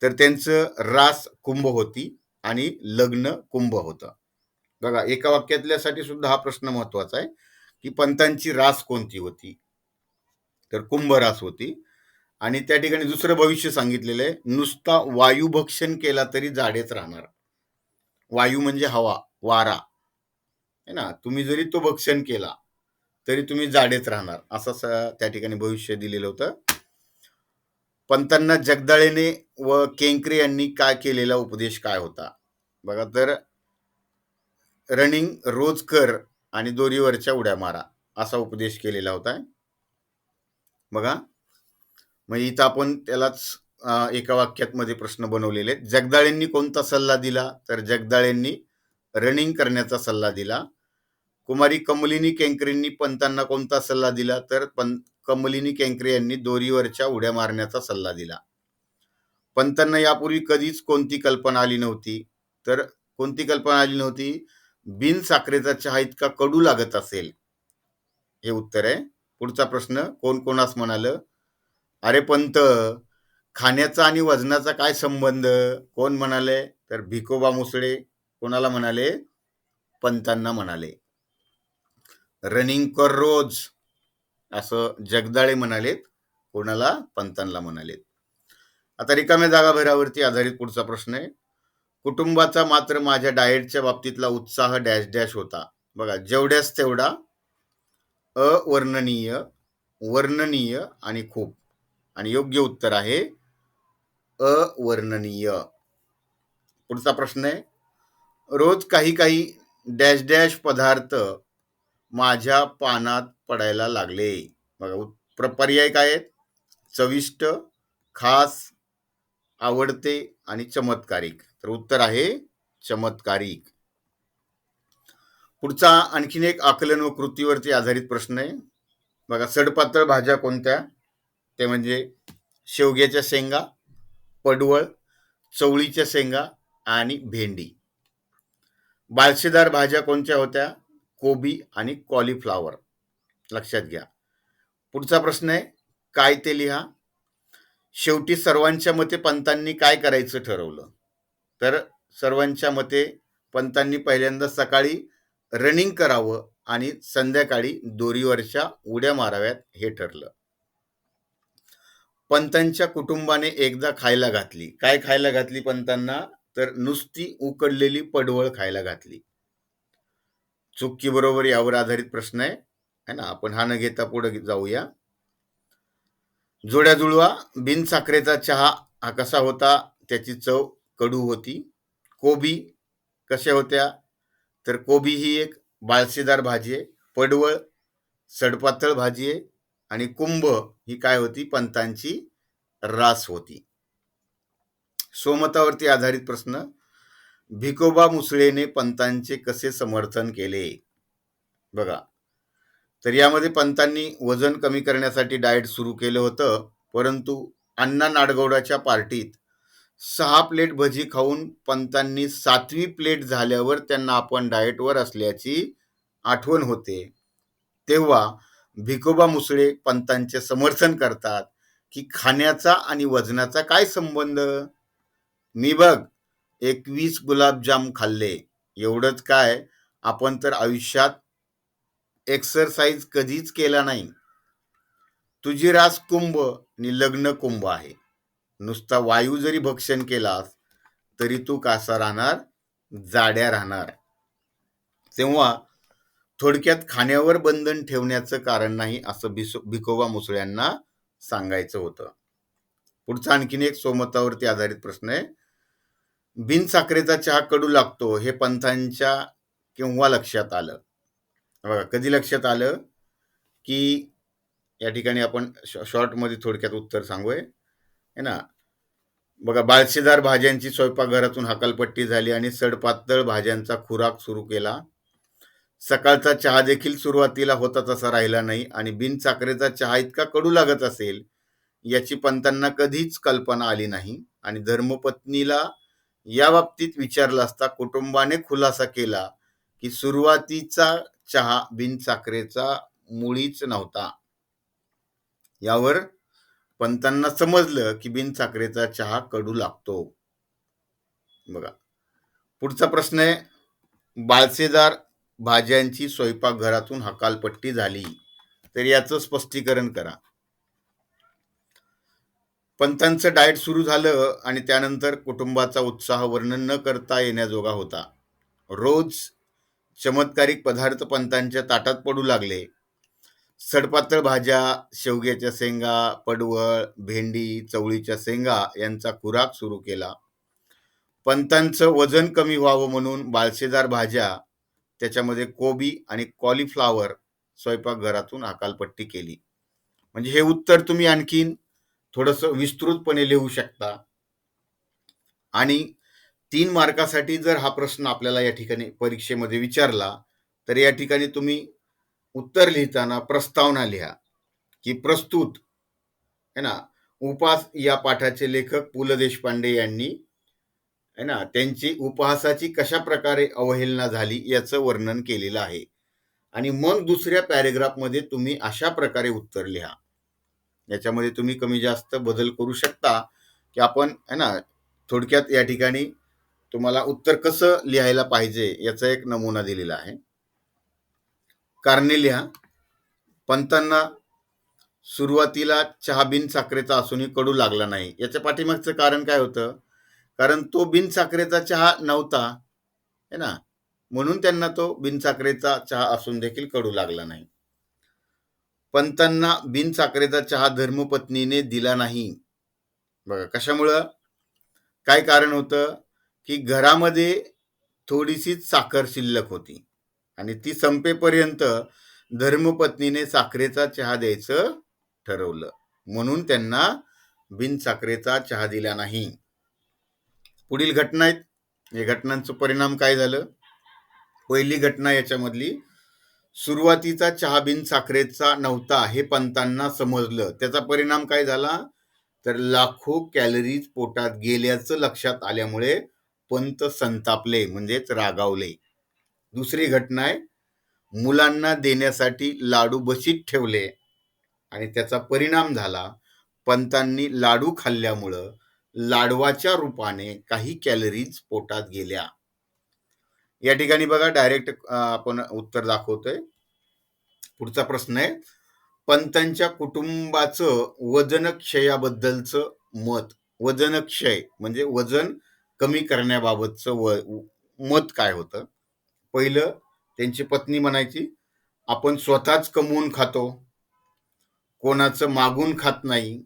तर त्यांचं रास कुंभ होती आणि लग्न कुंभ होतं. बघा, एका वाक्यातल्यासाठी सुद्धा हा प्रश्न महत्वाचा आहे की पंतांची रास कोणती होती? तर कुंभ रास होती. आणि त्या ठिकाणी दुसरं भविष्य सांगितलेलं आहे नुसता वायुभक्षण केला तरी जाडेच राहणार. वायू म्हणजे हवा, वारा है ना. तुम्ही जरी तो भक्षण केला तरी तुम्ही जाडेच राहणार असं त्या ठिकाणी भविष्य दिलेलं होतं. पंतांना जगदाळेने व केंकरे यांनी काय केलेला उपदेश काय होता? बघा, तर रनिंग रोज कर आणि दोरीवरच्या उड्या मारा असा उपदेश केलेला होता. बघा, मग इथं आपण त्यालाच एका वाक्यात मध्ये प्रश्न बनवलेले. जगदाळेंनी कोणता सल्ला दिला? तर जगदाळेंनी रनिंग करण्याचा सल्ला दिला. कुमारी कमलिनी केंकरेंनी पंतांना कोणता सल्ला दिला? तर कमलिनी केंकरे यांनी दोरीवरच्या उड्या मारण्याचा सल्ला दिला. पंतांना यापूर्वी कधीच कोणती कल्पना आली नव्हती? तर कोणती कल्पना आली नव्हती? बिन साखरेचा चहा इतका कडू लागत असेल, हे उत्तर आहे. पुढचा प्रश्न कोण कोणास म्हणालं? अरे पंत, खाण्याचा आणि वजनाचा काय संबंध? कोण म्हणाले? तर भिकोबा मुसळे. कोणाला म्हणाले? पंतांना म्हणाले. रनिंग कर रोज असं जगदाळे म्हणालेत. कोणाला? पंतांना म्हणालेत. आता रिकाम्या जागा भरावरती आधारित पुढचा प्रश्न आहे. कुटुंबाचा मात्र माझ्या डाएटच्या बाबतीतला उत्साह डॅश डॅश होता. बघा, जेवढ्याच तेवढा, अवर्णनीय, वर्णनीय आणि खूप. आणि योग्य उत्तर आहे अवर्णनीय. पुढचा प्रश्न आहे रोज काही काही डॅश डॅश पदार्थ माझ्या पानात पडायला लागले. बघा, पर्याय काय आहेत? चविष्ट, खास, आवडते आणि चमत्कारिक. तर उत्तर आहे चमत्कारिक. पुढचा आणखीन एक आकलन व कृतीवरती आधारित प्रश्न आहे. बघा, सडपातळ भाज्या कोणत्या? ते म्हणजे शेवग्याच्या शेंगा, पडवळ, चवळीच्या शेंगा आणि भेंडी. बाळशेदार भाज्या कोणत्या होत्या? कोबी आणि कॉलीफ्लॉवर. लक्षात घ्या. पुढचा प्रश्न आहे काय ते लिहा. शेवटी सर्वांच्या मते पंतांनी काय करायचं ठरवलं? तर सर्वांच्या मते पंतांनी पहिल्यांदा सकाळी रनिंग करावं आणि संध्याकाळी दोरीवरच्या उड्या माराव्यात हे ठरलं. पंतांच्या कुटुंबाने एकदा खायला घातली. काय खायला घातली पंतांना? तर नुसती उकडलेली पडवळ खायला घातली. चुकी बरोबर यावर आधारित प्रश्न आहे ना. आपण हा न घेता पुढे जाऊया. जोड्या जुळवा. बिन साखरेचा चहा हा कसा होता? त्याची चव कडू होती. कोबी कशा होत्या? तर कोबी ही एक बाळशेदार भाजी आहे. पडवळ सडपातळ भाजी आहे. आणि कुंभ ही काय होती? पंतांची रास होती. स्वमतावरती आधारित प्रश्न. भिकोबा मुसळेने पंतांचे कसे समर्थन केले? बघा, तर यामध्ये पंतांनी वजन कमी करण्यासाठी डाएट सुरू केलं होतं. परंतु अण्णा नाडगौडाच्या पार्टीत 6 प्लेट भजी खाऊन पंतांनी 7वी प्लेट झाल्यावर त्यांना आपण डाएटवर असल्याची आठवण होते. तेव्हा भिकोबा मुसळे पंतांचे समर्थन करतात की खाण्याचा आणि वजनाचा काय संबंध? मी बघ 21 गुलाबजाम खाल्ले, एवढंच काय आपण तर आयुष्यात एक्सरसाइज कधीच केला नाही. तुझी रास कुंभ आणि लग्न कुंभ आहे. नुसता वायू जरी भक्षण केलास तरी तू कासा राहणार, जाड्या राहणार. तेव्हा थोडक्यात खाण्यावर बंधन ठेवण्याचं कारण नाही असं भिकोबा मुसळ्यांना सांगायचं होतं. पुढचा आणखीन एक स्वमतावरती आधारित प्रश्न आहे. बिनसाखरेचा चहा कडू लागतो हे पंथांच्या केव्हा लक्षात आलं? बघा, कधी लक्षात आलं की या ठिकाणी आपण शॉर्टमध्ये थोडक्यात उत्तर सांगूय है ना. बघा, बाळशेदार भाज्यांची स्वयंपाकघरातून हकालपट्टी झाली आणि सडपातळ भाज्यांचा खुराक सुरू केला. सकाळचा चहा देखील सुरुवातीला होता तसा राहिला नाही आणि बिनसाखरेचा चहा इतका कडू लागत असेल याची पंतांना कधीच कल्पना आली नाही. आणि धर्मपत्नीला या बाबतीत विचारलं असता कुटुंबाने खुलासा केला की सुरुवातीचा चहा बिनसाखरेचा मुळीच नव्हता. यावर पंतांना समजलं की बिनसाखरेचा चहा कडू लागतो. बघा, पुढचा प्रश्न आहे. बाळशेदार भाज्यांची स्वयंपाकघरातून हकालपट्टी झाली तर याचं स्पष्टीकरण करा. पंतांचं डाएट सुरू झालं आणि त्यानंतर कुटुंबाचा उत्साह वर्णन न करता येण्याजोगा होता. रोज चमत्कारिक पदार्थ पंतांच्या ताटात पडू लागले. सडपातळ भाज्या, शेवग्याच्या शेंगा, पडवळ, भेंडी, चवळीच्या शेंगा यांचा खुराक सुरू केला. पंतांचं वजन कमी व्हावं म्हणून बाळशेदार भाज्या, त्याच्यामध्ये कोबी आणि कॉलीफ्लॉवर स्वयंपाकघरातून हकालपट्टी केली. म्हणजे हे उत्तर तुम्ही आणखीन थोडंसं विस्तृतपणे लिहू शकता. आणि 3 मार्कासाठी जर हा प्रश्न आपल्याला या ठिकाणी परीक्षेमध्ये विचारला तर या ठिकाणी तुम्ही उत्तर लिहिताना प्रस्तावना लिहा की प्रस्तुत है ना. उपहास या पाठाचे लेखक पु ल देशपांडे यांनी है ना त्यांची उपहासाची कशा प्रकारे अवहेलना झाली याचं वर्णन केलेलं आहे. आणि मग दुसऱ्या पॅरेग्राफमध्ये तुम्ही अशा प्रकारे उत्तर लिहा. याच्यामध्ये तुम्ही कमी जास्त बदल करू शकता की आपण है ना. थोडक्यात या ठिकाणी तुम्हाला उत्तर कसं लिहायला पाहिजे याचा एक नमुना दिलेला आहे. कारणे लिहा. पंतांना सुरुवातीला चहा बिनसाखरेचा असूनही कडू लागला नाही. याच्या पाठीमागचं कारण काय होतं? कारण तो बिनसाखरेचा चहा नव्हता है ना, म्हणून त्यांना तो बिनसाखरेचा चहा असून देखील कडू लागला नाही. पंतांना बिनसाखरेचा चहा धर्मपत्नीने दिला नाही. बघा, कशामुळं? काय कारण होतं की घरामध्ये थोडीशीच साखर शिल्लक होती आणि ती संपेपर्यंत धर्मपत्नीने साखरेचा चहा द्यायचं ठरवलं, म्हणून त्यांना बिनसाखरेचा चहा दिला नाही. पुढील घटना आहेत. या घटनांचं परिणाम काय झालं? पहिली घटना याच्यामधली, सुरुवातीचा चहा बिनसाखरेचा नव्हता हे पंतांना समजलं. त्याचा परिणाम काय झाला? तर लाखो कॅलरीज पोटात गेल्याचं लक्षात आल्यामुळे पंत संतापले, म्हणजेच रागावले. दुसरी घटना आहे, मुलांना देण्यासाठी लाडू बशीत ठेवले आणि त्याचा परिणाम झाला पंतांनी लाडू खाल्ल्यामुळं लाडवाच्या रूपाने काही कॅलरीज पोटात गेल्या. या ठिकाणी बघा, डायरेक्ट आपण उत्तर दाखवतोय. पुढचा प्रश्न आहे, पंतांच्या कुटुंबाचं वजनक्षयाबद्दलचं मत. वजनक्षय म्हणजे वजन कमी करण्याबाबतचं मत काय होतं? पहिलं, त्यांची पत्नी म्हणायची, आपण स्वतःच कमवून खातो, कोणाचं मागून खात नाही,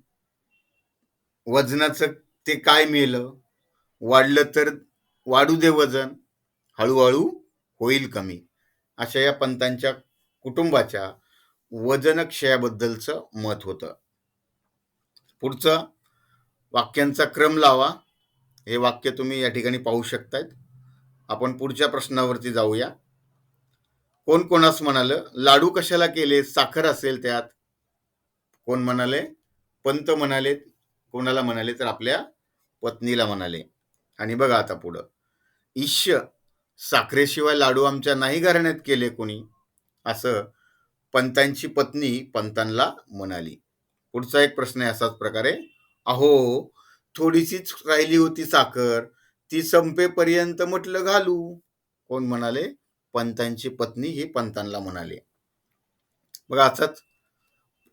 वजनाचं ते काय मेलं, वाढलं तर वाढू दे वजन, हळूहळू होईल कमी. अशा या पंतांच्या कुटुंबाच्या वजनक्षयाबद्दलचं मत होतं. पुढचं वाक्यांचा क्रम लावा. हे वाक्य तुम्ही या ठिकाणी पाहू शकतायत. आपण पुढच्या प्रश्नावरती जाऊया. कोण कोणास म्हणालं? लाडू कशाला केले? साखर असेल त्यात. कोण म्हणाले? पंत म्हणाले. कोणाला म्हणाले? तर आपल्या पत्नीला म्हणाले. आणि बघा आता पुढं, ईश्य, साखरेशिवाय लाडू आमच्या नाही घराण्यात केले कोणी, असं पंतांची पत्नी पंतांना म्हणाली. पुढचा एक प्रश्न आहे असाच प्रकारे, अहो थोडीशीच राहिली होती साखर, ती संपेपर्यंत म्हटलं घालू. कोण म्हणाले? पंतांची पत्नी ही पंतांना म्हणाली. बघा असाच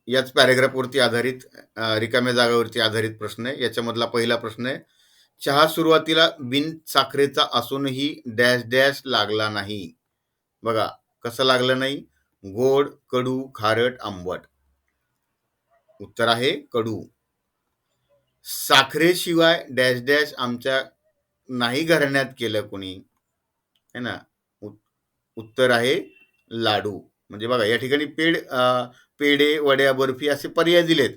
याच पॅरेग्राफवरती आधारित रिकाम्या जागावरती आधारित प्रश्न आहे. याच्यामधला पहिला प्रश्न आहे, चहा सुरुवातीला बिन साखरेचा असूनही डॅश डॅश लागला नाही. बघा कसं लागलं नाही? गोड, कडू, खारट, आंबट. उत्तर आहे कडू. साखरेशिवाय डॅश डॅश आमच्या नाही घराण्यात केलं कोणी, है ना. उत्तर आहे लाडू. म्हणजे बघा या ठिकाणी पेढे, वड्या, बर्फी असे पर्याय दिलेत,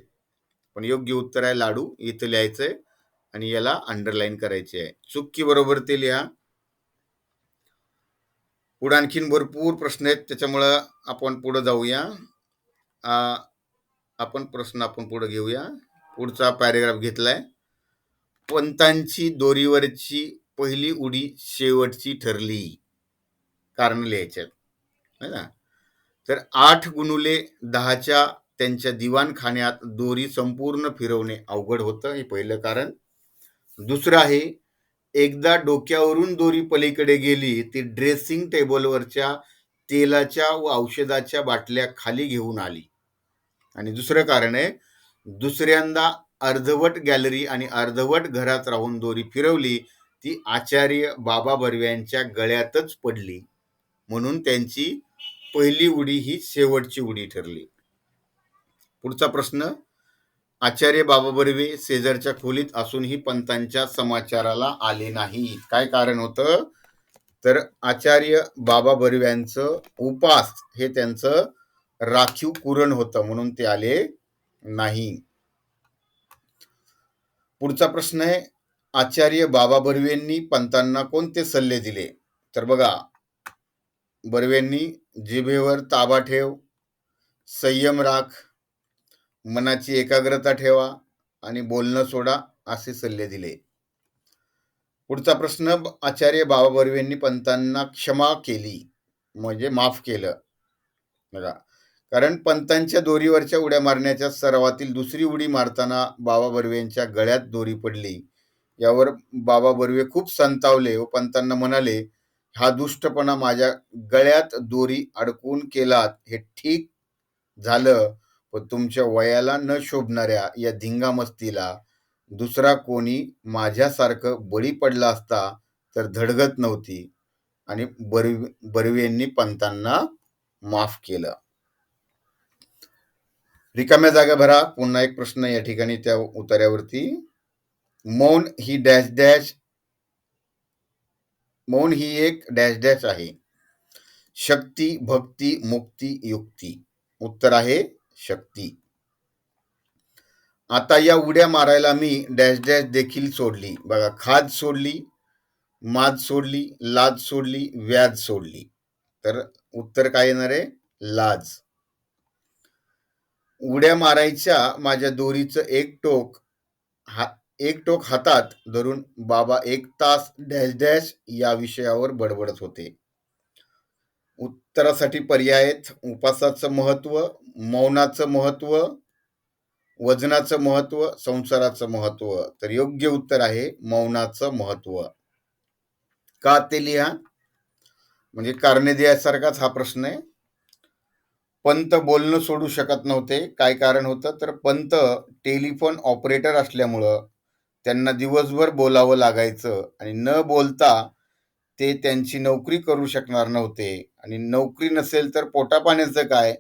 पण योग्य उत्तर आहे लाडू. इथं लिहायचंय आणि याला अंडरलाईन करायचे आहे. चूक की बरोबर ते लिहा. पुढे आणखीन भरपूर प्रश्न आहेत, त्याच्यामुळं आपण पुढे जाऊया. आपण पुढे घेऊया. पुढचा पॅरेग्राफ घेतलाय, पंतांची दोरीवरची पहिली उडी शेवटची ठरली. कारण लिहायचे है ना. तर 8 गुणुले 10च्या त्यांच्या दिवाणखान्यात दोरी संपूर्ण फिरवणे अवघड होतं, हे पहिलं कारण. दुसरं आहे, एकदा डोक्यावरून दोरी पलीकडे गेली ती ड्रेसिंग टेबलवरच्या तेलाच्या व औषधाच्या बाटल्या खाली घेऊन आली. आणि दुसरं कारण आहे, दुसऱ्यांदा अर्धवट गॅलरी आणि अर्धवट घरात राहून दोरी फिरवली ती आचार्य बाबा बर्व्यांच्या गळ्यातच पडली, म्हणून त्यांची पहिली उडी ही शेवटची उडी ठरली. पुढचा प्रश्न, आचार्य बाबा बर्वे शेजारच्या खोलीत असूनही पंतांच्या समाचाराला आले नाही. काय कारण होतं? तर आचार्य बाबा बर्व्यांचं उपास हे त्यांचं राखीव कुरण होतं, म्हणून ते आले नाही. पुढचा प्रश्न आहे, आचार्य बाबा बर्वेंनी पंतांना कोणते सल्ले दिले? तर बघा, बर्वेंनी जिभेवर ताबा ठेव, संयम राख, मनाची एकाग्रता ठेवा आणि बोलणं सोडा असे सल्ले दिले. पुढचा प्रश्न, आचार्य बाबा बर्वेंनी पंतांना क्षमा केली म्हणजे माफ केलं. बघा, कारण पंतांच्या दोरीवरच्या उड्या मारण्याच्या सरावातील दुसरी उडी मारताना बाबा बर्वेंच्या गळ्यात दोरी पडली. यावर बाबा बर्वे खूप संतावले व पंतांना म्हणाले, हा दुष्टपणा माझ्या गळ्यात दोरी अडकवून केलात हे ठीक झालं, पण तुमच्या वयाला न शोभणाऱ्या या धिंगामस्तीला दुसरा कोणी माझ्यासारखं बळी पडला असता तर धडगत नव्हती. आणि बर्वेंनी पंतांना माफ केलं. रिकाम्या जागा भरा. पुन्हा एक प्रश्न या ठिकाणी त्या उत्तरावरती, मौन ही डॅश डॅश, मौन ही एक डॅश डॅश आहे, शक्ती, भक्ती, मुक्ती, युक्ती. उत्तर आहे शक्ती. आता या उड्या मारायला मी डॅश डॅश देखील सोडली. बघा, खाज सोडली, माज सोडली, लाज सोडली, व्याज सोडली. तर उत्तर काय येणार आहे? लाज. उड्या मारायच्या माझ्या दोरीचं एक टोक हातात धरून बाबा 1 तास डॅश डॅश या विषयावर बडबडत होते. उत्तरासाठी पर्याय आहेत, उपासाचं महत्व, मौनाचं महत्व, वजनाचं महत्व, संसाराचं महत्व. तर योग्य उत्तर आहे मौनाचं महत्व. का ते लिहा, म्हणजे कारणे द्यासारखाच हा प्रश्न आहे. पंत बोलणं सोडू शकत नव्हते. काय कारण होतं? तर पंत टेलिफोन ऑपरेटर असल्यामुळं त्यांना दिवसभर बोलावं लागायचं आणि न बोलता ते त्यांची नोकरी करू शकणार नव्हते, आणि नोकरी नसेल तर पोटापाण्याचं काय,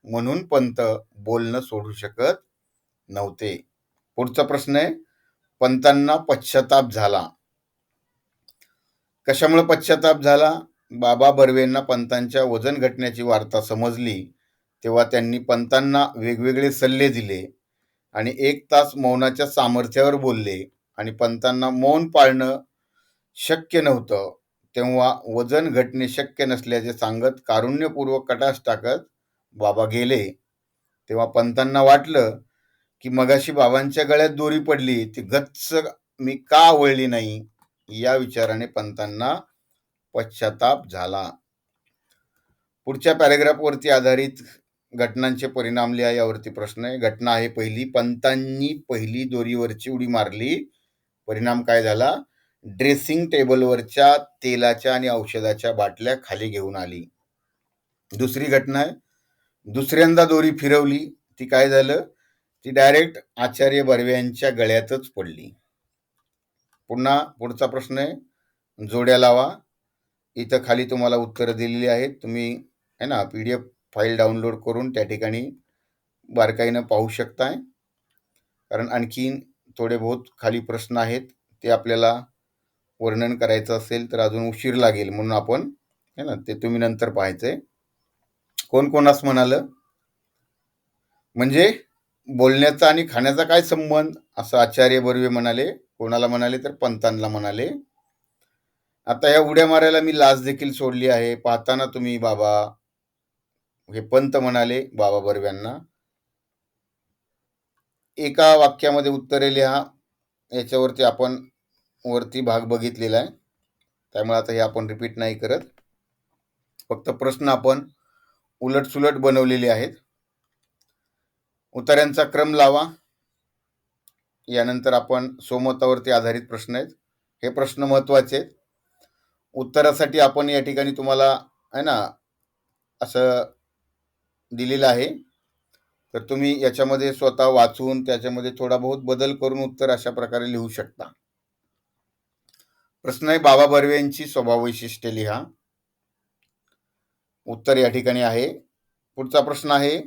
म्हणून पंत बोलणं सोडू शकत नव्हते. पुढचा प्रश्न आहे, पंतांना पश्चाताप झाला. कशामुळे पश्चाताप झाला? बाबा बर्वेंना पंतांच्या वजन घटण्याची वार्ता समजली तेव्हा त्यांनी पंतांना वेगवेगळे सल्ले दिले आणि 1 तास मौनाच्या सामर्थ्यावर बोलले आणि पंतांना मौन पाळणं शक्य नव्हतं. तेव्हा वजन घटणे शक्य नसल्याचे सांगत कारुण्यपूर्वक कटास टाकत बाबा गेले. तेव्हा पंतांना वाटलं की मगाशी बाबांच्या गळ्यात दोरी पडली ती गच्च मी का आवळली नाही, या विचाराने पंतांना पश्चाताप झाला. पुढच्या पॅरेग्राफवरती आधारित घटनांचे परिणाम लिहा, यावरती प्रश्न आहे. घटना आहे पहिली, पंतांनी पहिली दोरीवरची उडी मारली. परिणाम काय झाला? ड्रेसिंग टेबलवरच्या तेलाच्या आणि औषधाच्या बाटल्या खाली घेऊन आली. दुसरी घटना आहे, दुसऱ्यांदा दोरी फिरवली, ती काय झालं, ती डायरेक्ट आचार्य बर्वे यांच्या गळ्यातच पडली. पुन्हा पुढचा प्रश्न आहे, जोड्या लावा. इथं खाली तुम्हाला उत्तरं दिलेली आहेत. तुम्ही आहे ना PDF फाईल डाउनलोड करून त्या ठिकाणी बारकाईनं पाहू शकताय. कारण आणखीन थोडे बहुत खाली प्रश्न आहेत, ते आपल्याला वर्णन करायचं असेल तर अजून उशीर लागेल, म्हणून आपण आहे ना ते तुम्ही नंतर पाहायचंय. कोण कोणास म्हणालं, म्हणजे बोलण्याचा आणि खाण्याचा काय संबंध, असं आचार्य बर्वे म्हणाले. कोणाला म्हणाले तर पंतांना म्हणाले. आता या उड्या मारायला मी लाज देखील सोडली आहे, पाहताना तुम्ही बाबा, हे पंत म्हणाले बाबा बर्व्यांना. एका वाक्यामध्ये उत्तरे लिहा. याच्यावरती आपण वरती भाग बघितलेला आहे, त्यामुळे आता हे आपण रिपीट नाही करत. फक्त प्रश्न आपण उलटसुलट बनवलेले आहेत. उत्तरांचा क्रम लावा. यानंतर आपण स्वमतावरती आधारित प्रश्न आहेत, हे प्रश्न महत्वाचे आहेत. उत्तरासाठी आपण या ठिकाणी तुम्हाला आहे ना असं दिलेलं आहे, तर तुम्ही याच्यामध्ये स्वतः वाचून त्याच्यामध्ये थोडा बहुत बदल करून उत्तर अशा प्रकारे लिहू शकता. प्रश्न आहे, बाबा बर्वे यांची स्वभाव वैशिष्ट्ये लिहा. उत्तर या ठिकाणी आहे. पुढचा प्रश्न आहे,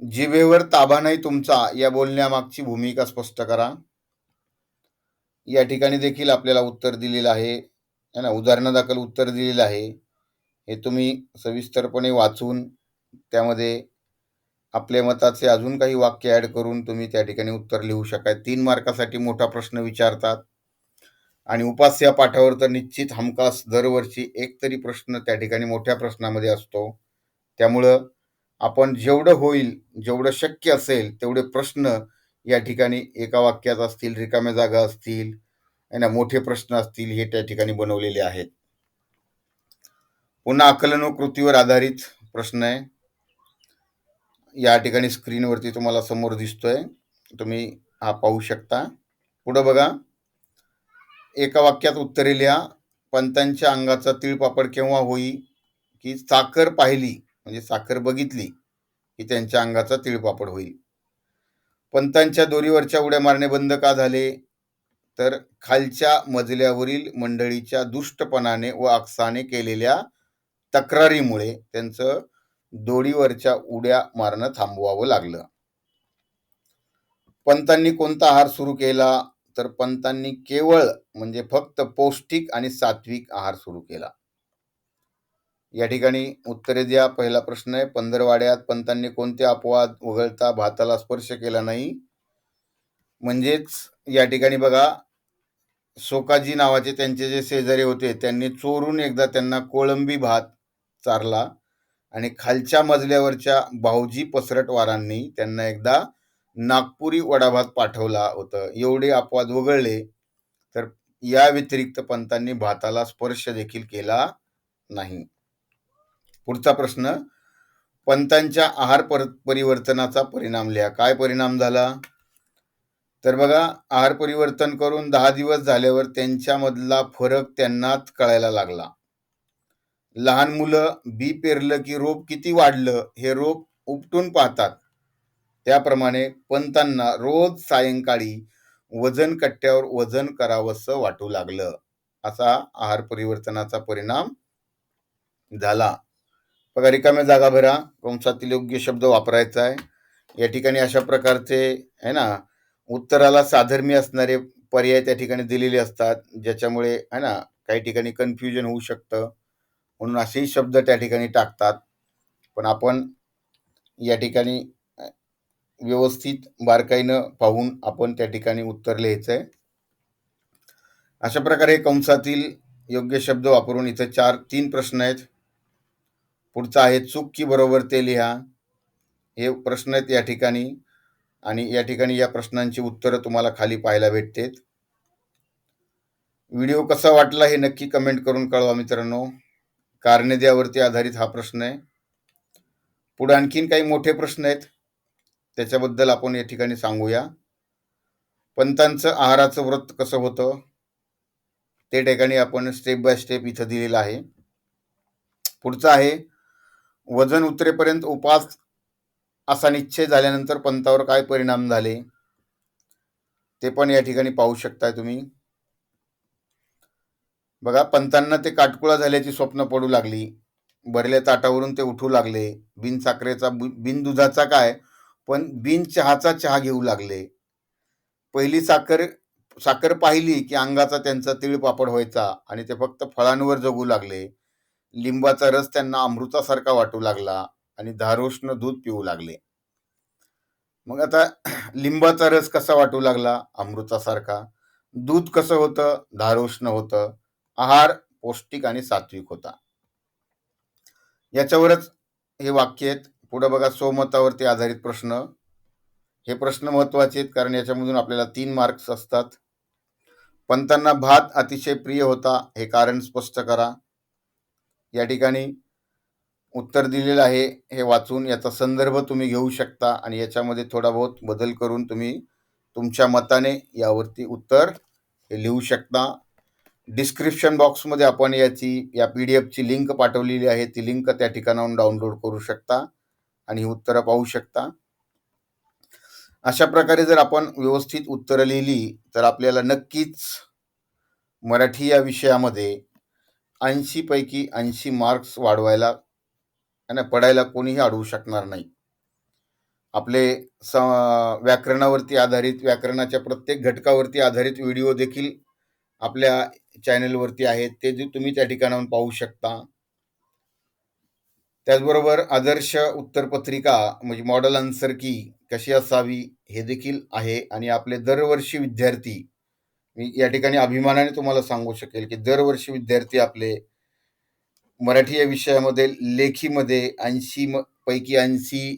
जिभेवर ताबा नाही तुमचा या बोलण्यामागची भूमिका स्पष्ट करा. या ठिकाणी देखील आपल्याला उत्तर दिलेलं आहे ना, उदाहरणादाखल उत्तर दिलेलं आहे. हे तुम्ही सविस्तरपणे वाचून त्यामध्ये आपल्या मताचे अजून काही वाक्य ॲड करून तुम्ही त्या ठिकाणी उत्तर लिहू शकाल. 3 मार्कासाठी मोठा प्रश्न विचारतात आणि उपास या पाठावर तर निश्चित हमखास दरवर्षी एक तरी प्रश्न त्या ठिकाणी मोठ्या प्रश्नामध्ये असतो. त्यामुळं आपण जेवढं होईल, जेवढं शक्य असेल तेवढे प्रश्न या ठिकाणी एका वाक्यात असतील, रिकाम्या जागा असतील आहे ना, मोठे प्रश्न असतील, हे त्या ठिकाणी बनवलेले आहेत. पुन्हा आकलन व कृतीवर आधारित प्रश्न आहे. या ठिकाणी स्क्रीनवरती तुम्हाला समोर दिसतोय, तुम्ही हा पाहू शकता. पुढं बघा, एका वाक्यात उत्तरे लिहा. पंतांच्या अंगाचा तिळपापड केव्हा होई, की साखर पाहिली म्हणजे साखर बघितली की त्यांच्या अंगाचा तिळपापड होईल. पंतांच्या दोरीवरच्या उड्या मारणे बंद का झाले, तर खालच्या मजल्यावरील मंडळीच्या दुष्टपणाने व आकसाने केलेल्या तक्रारीमुळे त्यांचं दोरीवरच्या उड्या मारणं थांबवावं लागलं. पंतांनी कोणता आहार सुरू केला, तर पंतांनी केवळ म्हणजे फक्त पौष्टिक आणि सात्विक आहार सुरू केला. या ठिकाणी उत्तरे द्या. पहिला प्रश्न आहे, पंधरवाड्यात पंतांनी कोणते अपवाद वगळता भाताला स्पर्श केला नाही. म्हणजेच या ठिकाणी बघा, सोकाजी नावाचे त्यांचे जे शेजारी होते त्यांनी चोरून एकदा त्यांना कोळंबी भात चारला आणि खालच्या मजल्यावरच्या भाऊजी पसरटवारांनी त्यांना एकदा नागपुरी वडाभात पाठवला होता. एवढे अपवाद वगळले तर या व्यतिरिक्त पंतांनी भाताला स्पर्श देखील केला नाही. पुढचा प्रश्न, पंतांच्या आहार परिवर्तनाचा परिणाम लिहा. काय परिणाम झाला, तर बघा, आहार परिवर्तन करून 10 दिवस झाल्यावर त्यांच्यामधला फरक त्यांनाच कळायला लागला. लहान मुलं बी पेरलं की रोप किती वाढलं हे रोप उपटून पाहतात, त्याप्रमाणे पंतांना रोज सायंकाळी वजन कट्ट्यावर वजन करावंसं वाटू लागलं. असा आहार परिवर्तनाचा परिणाम झाला. बघा, रिकाम्या जागा भरा, कंसातील योग्य शब्द वापरायचा आहे. या ठिकाणी अशा प्रकारचे आहे ना उत्तराला साधर्म्य असणारे पर्याय त्या ठिकाणी दिलेले असतात, ज्याच्यामुळे आहे ना काही ठिकाणी कन्फ्युजन होऊ शकतं, म्हणून असेही शब्द त्या ठिकाणी टाकतात. पण आपण या ठिकाणी व्यवस्थित बारकाईनं पाहून आपण त्या ठिकाणी उत्तर लिहायचं आहे. अशा प्रकारे कंसातील योग्य शब्द वापरून इथं 3 प्रश्न आहेत. पुढचा आहे, चूक की बरोबर ते लिहा. हे प्रश्न आहेत या ठिकाणी, आणि या ठिकाणी या प्रश्नांची उत्तरं तुम्हाला खाली पाहायला भेटतात. व्हिडिओ कसा वाटला हे नक्की कमेंट करून कळवा मित्रांनो. कारणे द्यावरती आधारित हा प्रश्न आहे. पुढे आणखीन काही मोठे प्रश्न आहेत, त्याच्याबद्दल आपण या ठिकाणी सांगूया. पंतांचं आहाराचं व्रत कसं होतं, ते ठिकाणी आपण स्टेप बाय स्टेप इथं दिलेलं आहे. पुढचं आहे, वजन उतरेपर्यंत उपवास असा निश्चय झाल्यानंतर पंथावर काय परिणाम झाले, ते पण या ठिकाणी पाहू शकताय तुम्ही. बघा, पंथांना ते काटकुळा झाल्याची स्वप्न पडू लागली. भरल्या ताटावरून ते उठू लागले. बिन साखरेचा बिन दुधाचा काय, पण बिन चहाचा चहा घेऊ लागले. पहिली साखर साखर पाहिली की अंगाचा त्यांचा तिळपापड व्हायचा आणि ते फक्त फळांवर जगू लागले. लिंबाचा रस त्यांना अमृतासारखा वाटू लागला आणि धारोष्ण दूध पिऊ लागले. मग आता लिंबाचा रस कसा वाटू लागला? अमृतासारखा. दूध कसं होतं? धारोष्ण होतं. आहार पौष्टिक आणि सात्विक होता. याच्यावरच हे वाक्य आहेत. पुढे बघा, स्वमतावरती आधारित प्रश्न. हे प्रश्न महत्वाचे आहेत कारण याच्यामधून आपल्याला 3 मार्क्स असतात. पंथांना भात अतिशय प्रिय होता, हे कारण स्पष्ट करा. या ठिकाणी उत्तर दिलेलं आहे, हे वाचून याचा संदर्भ तुम्ही घेऊ शकता आणि याच्यामध्ये थोडा बहुत बदल करून तुम्ही तुमच्या मताने यावरती उत्तर हे लिहू शकता. डिस्क्रिप्शन बॉक्समध्ये आपण या PDF ची लिंक पाठवलेली आहे. ती लिंक त्या ठिकाणाहून डाउनलोड करू शकता आणि ही उत्तरं पाहू शकता. अशा प्रकारे जर आपण व्यवस्थित उत्तरं लिहिली तर आपल्याला नक्कीच मराठी या विषयामध्ये 80 पैकी 80 मार्क्स वाढवायला आणि पडायला कोणीही अडवू शकणार नाही. आपले व्याकरणावरती आधारित, व्याकरणाच्या प्रत्येक घटकावरती आधारित व्हिडिओ देखील आपल्या चॅनलवरती आहेत. ते तुम्ही त्या ठिकाणाहून पाहू शकता. त्याचबरोबर आदर्श उत्तरपत्रिका म्हणजे मॉडेल आन्सर की कशी असावी हे देखील आहे. आणि आपले दरवर्षी विद्यार्थी, मी या ठिकाणी अभिमानाने तुम्हाला सांगू शकेल की दरवर्षी विद्यार्थी आपले मराठी या विषयामध्ये लेखीमध्ये 80 पैकी 80,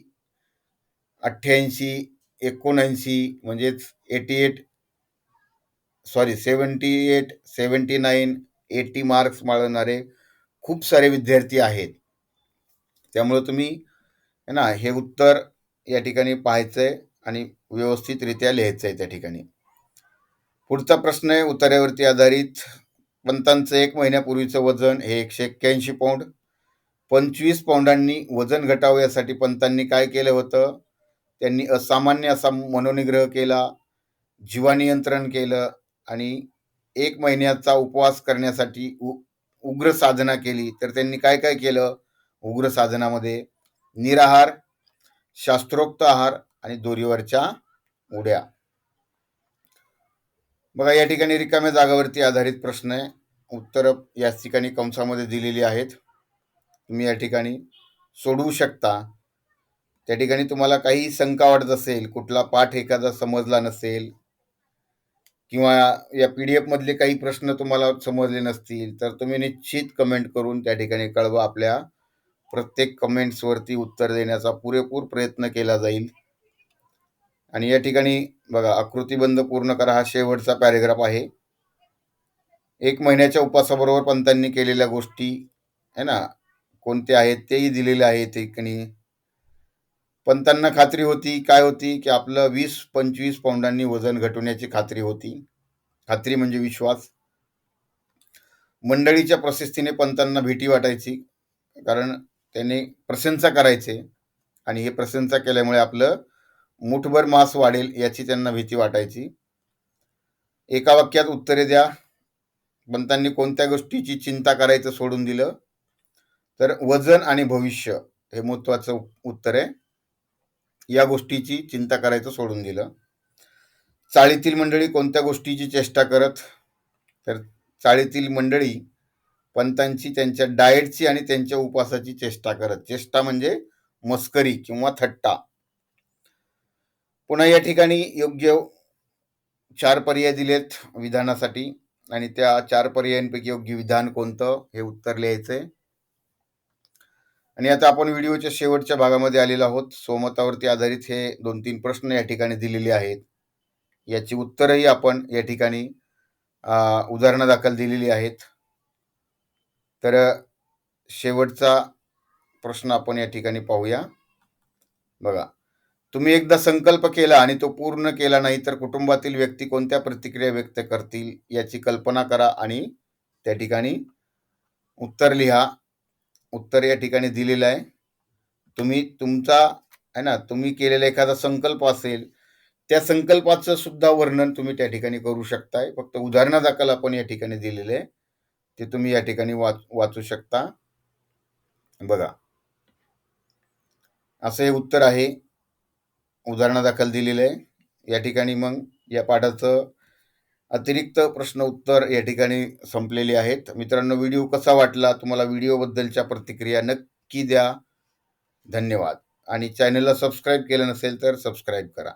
88, 79 म्हणजेच 78, 79, 80 मार्क्स मिळवणारे खूप सारे विद्यार्थी आहेत. त्यामुळे तुम्ही है ना हे उत्तर या ठिकाणी पाहायचंय आणि व्यवस्थितरित्या लिहायचंय त्या ठिकाणी. पुढचा प्रश्न आहे उत्तरावरती आधारित. पंथांचं 1 महिन्यापूर्वीचं वजन हे 181 पौंड. 25 पौंडांनी वजन घटावं यासाठी पंथांनी काय केलं होतं? त्यांनी असामान्य असा मनोनिग्रह केला, जीवानियंत्रण केलं आणि 1 महिन्याचा उपवास करण्यासाठी उग्र साधना केली. तर त्यांनी काय काय केलं? उग्र साधनामध्ये निराहार, शास्त्रोक्त आहार आणि दोरीवरच्या उड्या. बघा, या ठिकाणी रिकाम्या जागावरती आधारित प्रश्न आहे. उत्तर याच ठिकाणी कंसामध्ये दिलेली आहेत. तुम्ही या ठिकाणी सोडवू शकता. त्या ठिकाणी तुम्हाला काही शंका वाटत असेल, कुठला पाठ एखादा समजला नसेल किंवा या PDF मधले काही प्रश्न तुम्हाला समजले नसतील तर तुम्ही निश्चित कमेंट करून त्या ठिकाणी कळवा. आपल्या प्रत्येक कमेंट्सवरती उत्तर देण्याचा पुरेपूर प्रयत्न केला जाईल. आणि या ठिकाणी बघा, आकृतीबंध पूर्ण करा हा शेवटचा पॅरेग्राफ आहे. 1 महिन्याच्या उपवासाबरोबर पंथांनी केलेल्या गोष्टी है ना कोणत्या आहेत तेही दिलेले आहे. ठिकाणी पंथांना खात्री होती, काय होती की आपलं 20-25 पौंडांनी वजन घटवण्याची खात्री होती. खात्री म्हणजे विश्वास. मंडळीच्या प्रशस्तीने पंथांना भीती वाटायची कारण त्याने प्रशंसा करायचे आणि हे प्रशंसा केल्यामुळे आपलं मुठभर मांस वाढेल याची त्यांना भीती वाटायची. एका वाक्यात उत्तरे द्या. पंथांनी कोणत्या गोष्टीची चिंता करायचं सोडून दिलं? तर वजन आणि भविष्य हे महत्वाचं उत्तर आहे. या गोष्टीची चिंता करायचं सोडून दिलं. चाळीतील मंडळी कोणत्या गोष्टीची चेष्टा करत? तर चाळीतील मंडळी पंथांची त्यांच्या डाएटची आणि त्यांच्या उपवासाची चेष्टा करत. चेष्टा म्हणजे मस्करी किंवा थट्टा. पुन्हा या ठिकाणी योग्य 4 पर्याय दिलेत विधानासाठी आणि त्या 4 पर्यायांपैकी योग्य विधान कोणतं हे उत्तर लिहायचंय. आणि आता आपण व्हिडिओच्या शेवटच्या भागामध्ये आलेलो आहोत. स्वमतावरती आधारित हे 2-3 प्रश्न या ठिकाणी दिलेले आहेत. याची उत्तरही आपण या ठिकाणी उदाहरणादाखल दिलेली आहेत. तर शेवटचा प्रश्न आपण या ठिकाणी पाहूया. बघा, तुम्ही एकदा संकल्प केला आणि तो पूर्ण केला नाही तर कुटुंबातील व्यक्ती कोणत्या प्रतिक्रिया व्यक्त करतील याची कल्पना करा आणि त्या ठिकाणी उत्तर लिहा. उत्तर या ठिकाणी दिलेलं आहे. तुम्ही तुमचा आहे ना, तुम्ही केलेला एखादा संकल्प असेल, त्या संकल्पाचं सुद्धा वर्णन तुम्ही त्या ठिकाणी करू शकताय. फक्त उदाहरणादाखल आपण या ठिकाणी दिलेले आहे, ते तुम्ही या ठिकाणी वाचू शकता. बघा, असं हे उत्तर आहे, उदाहरणादाखल दिलेलं आहे. या ठिकाणी मग या पाठाचं अतिरिक्त प्रश्न उत्तर या ठिकाणी संपलेले आहेत. मित्रांनो, व्हिडिओ कसा वाटला? तुम्हाला व्हिडिओबद्दलच्या प्रतिक्रिया नक्की द्या. धन्यवाद. आणि चॅनलला सबस्क्राईब केलं नसेल तर सबस्क्राईब करा.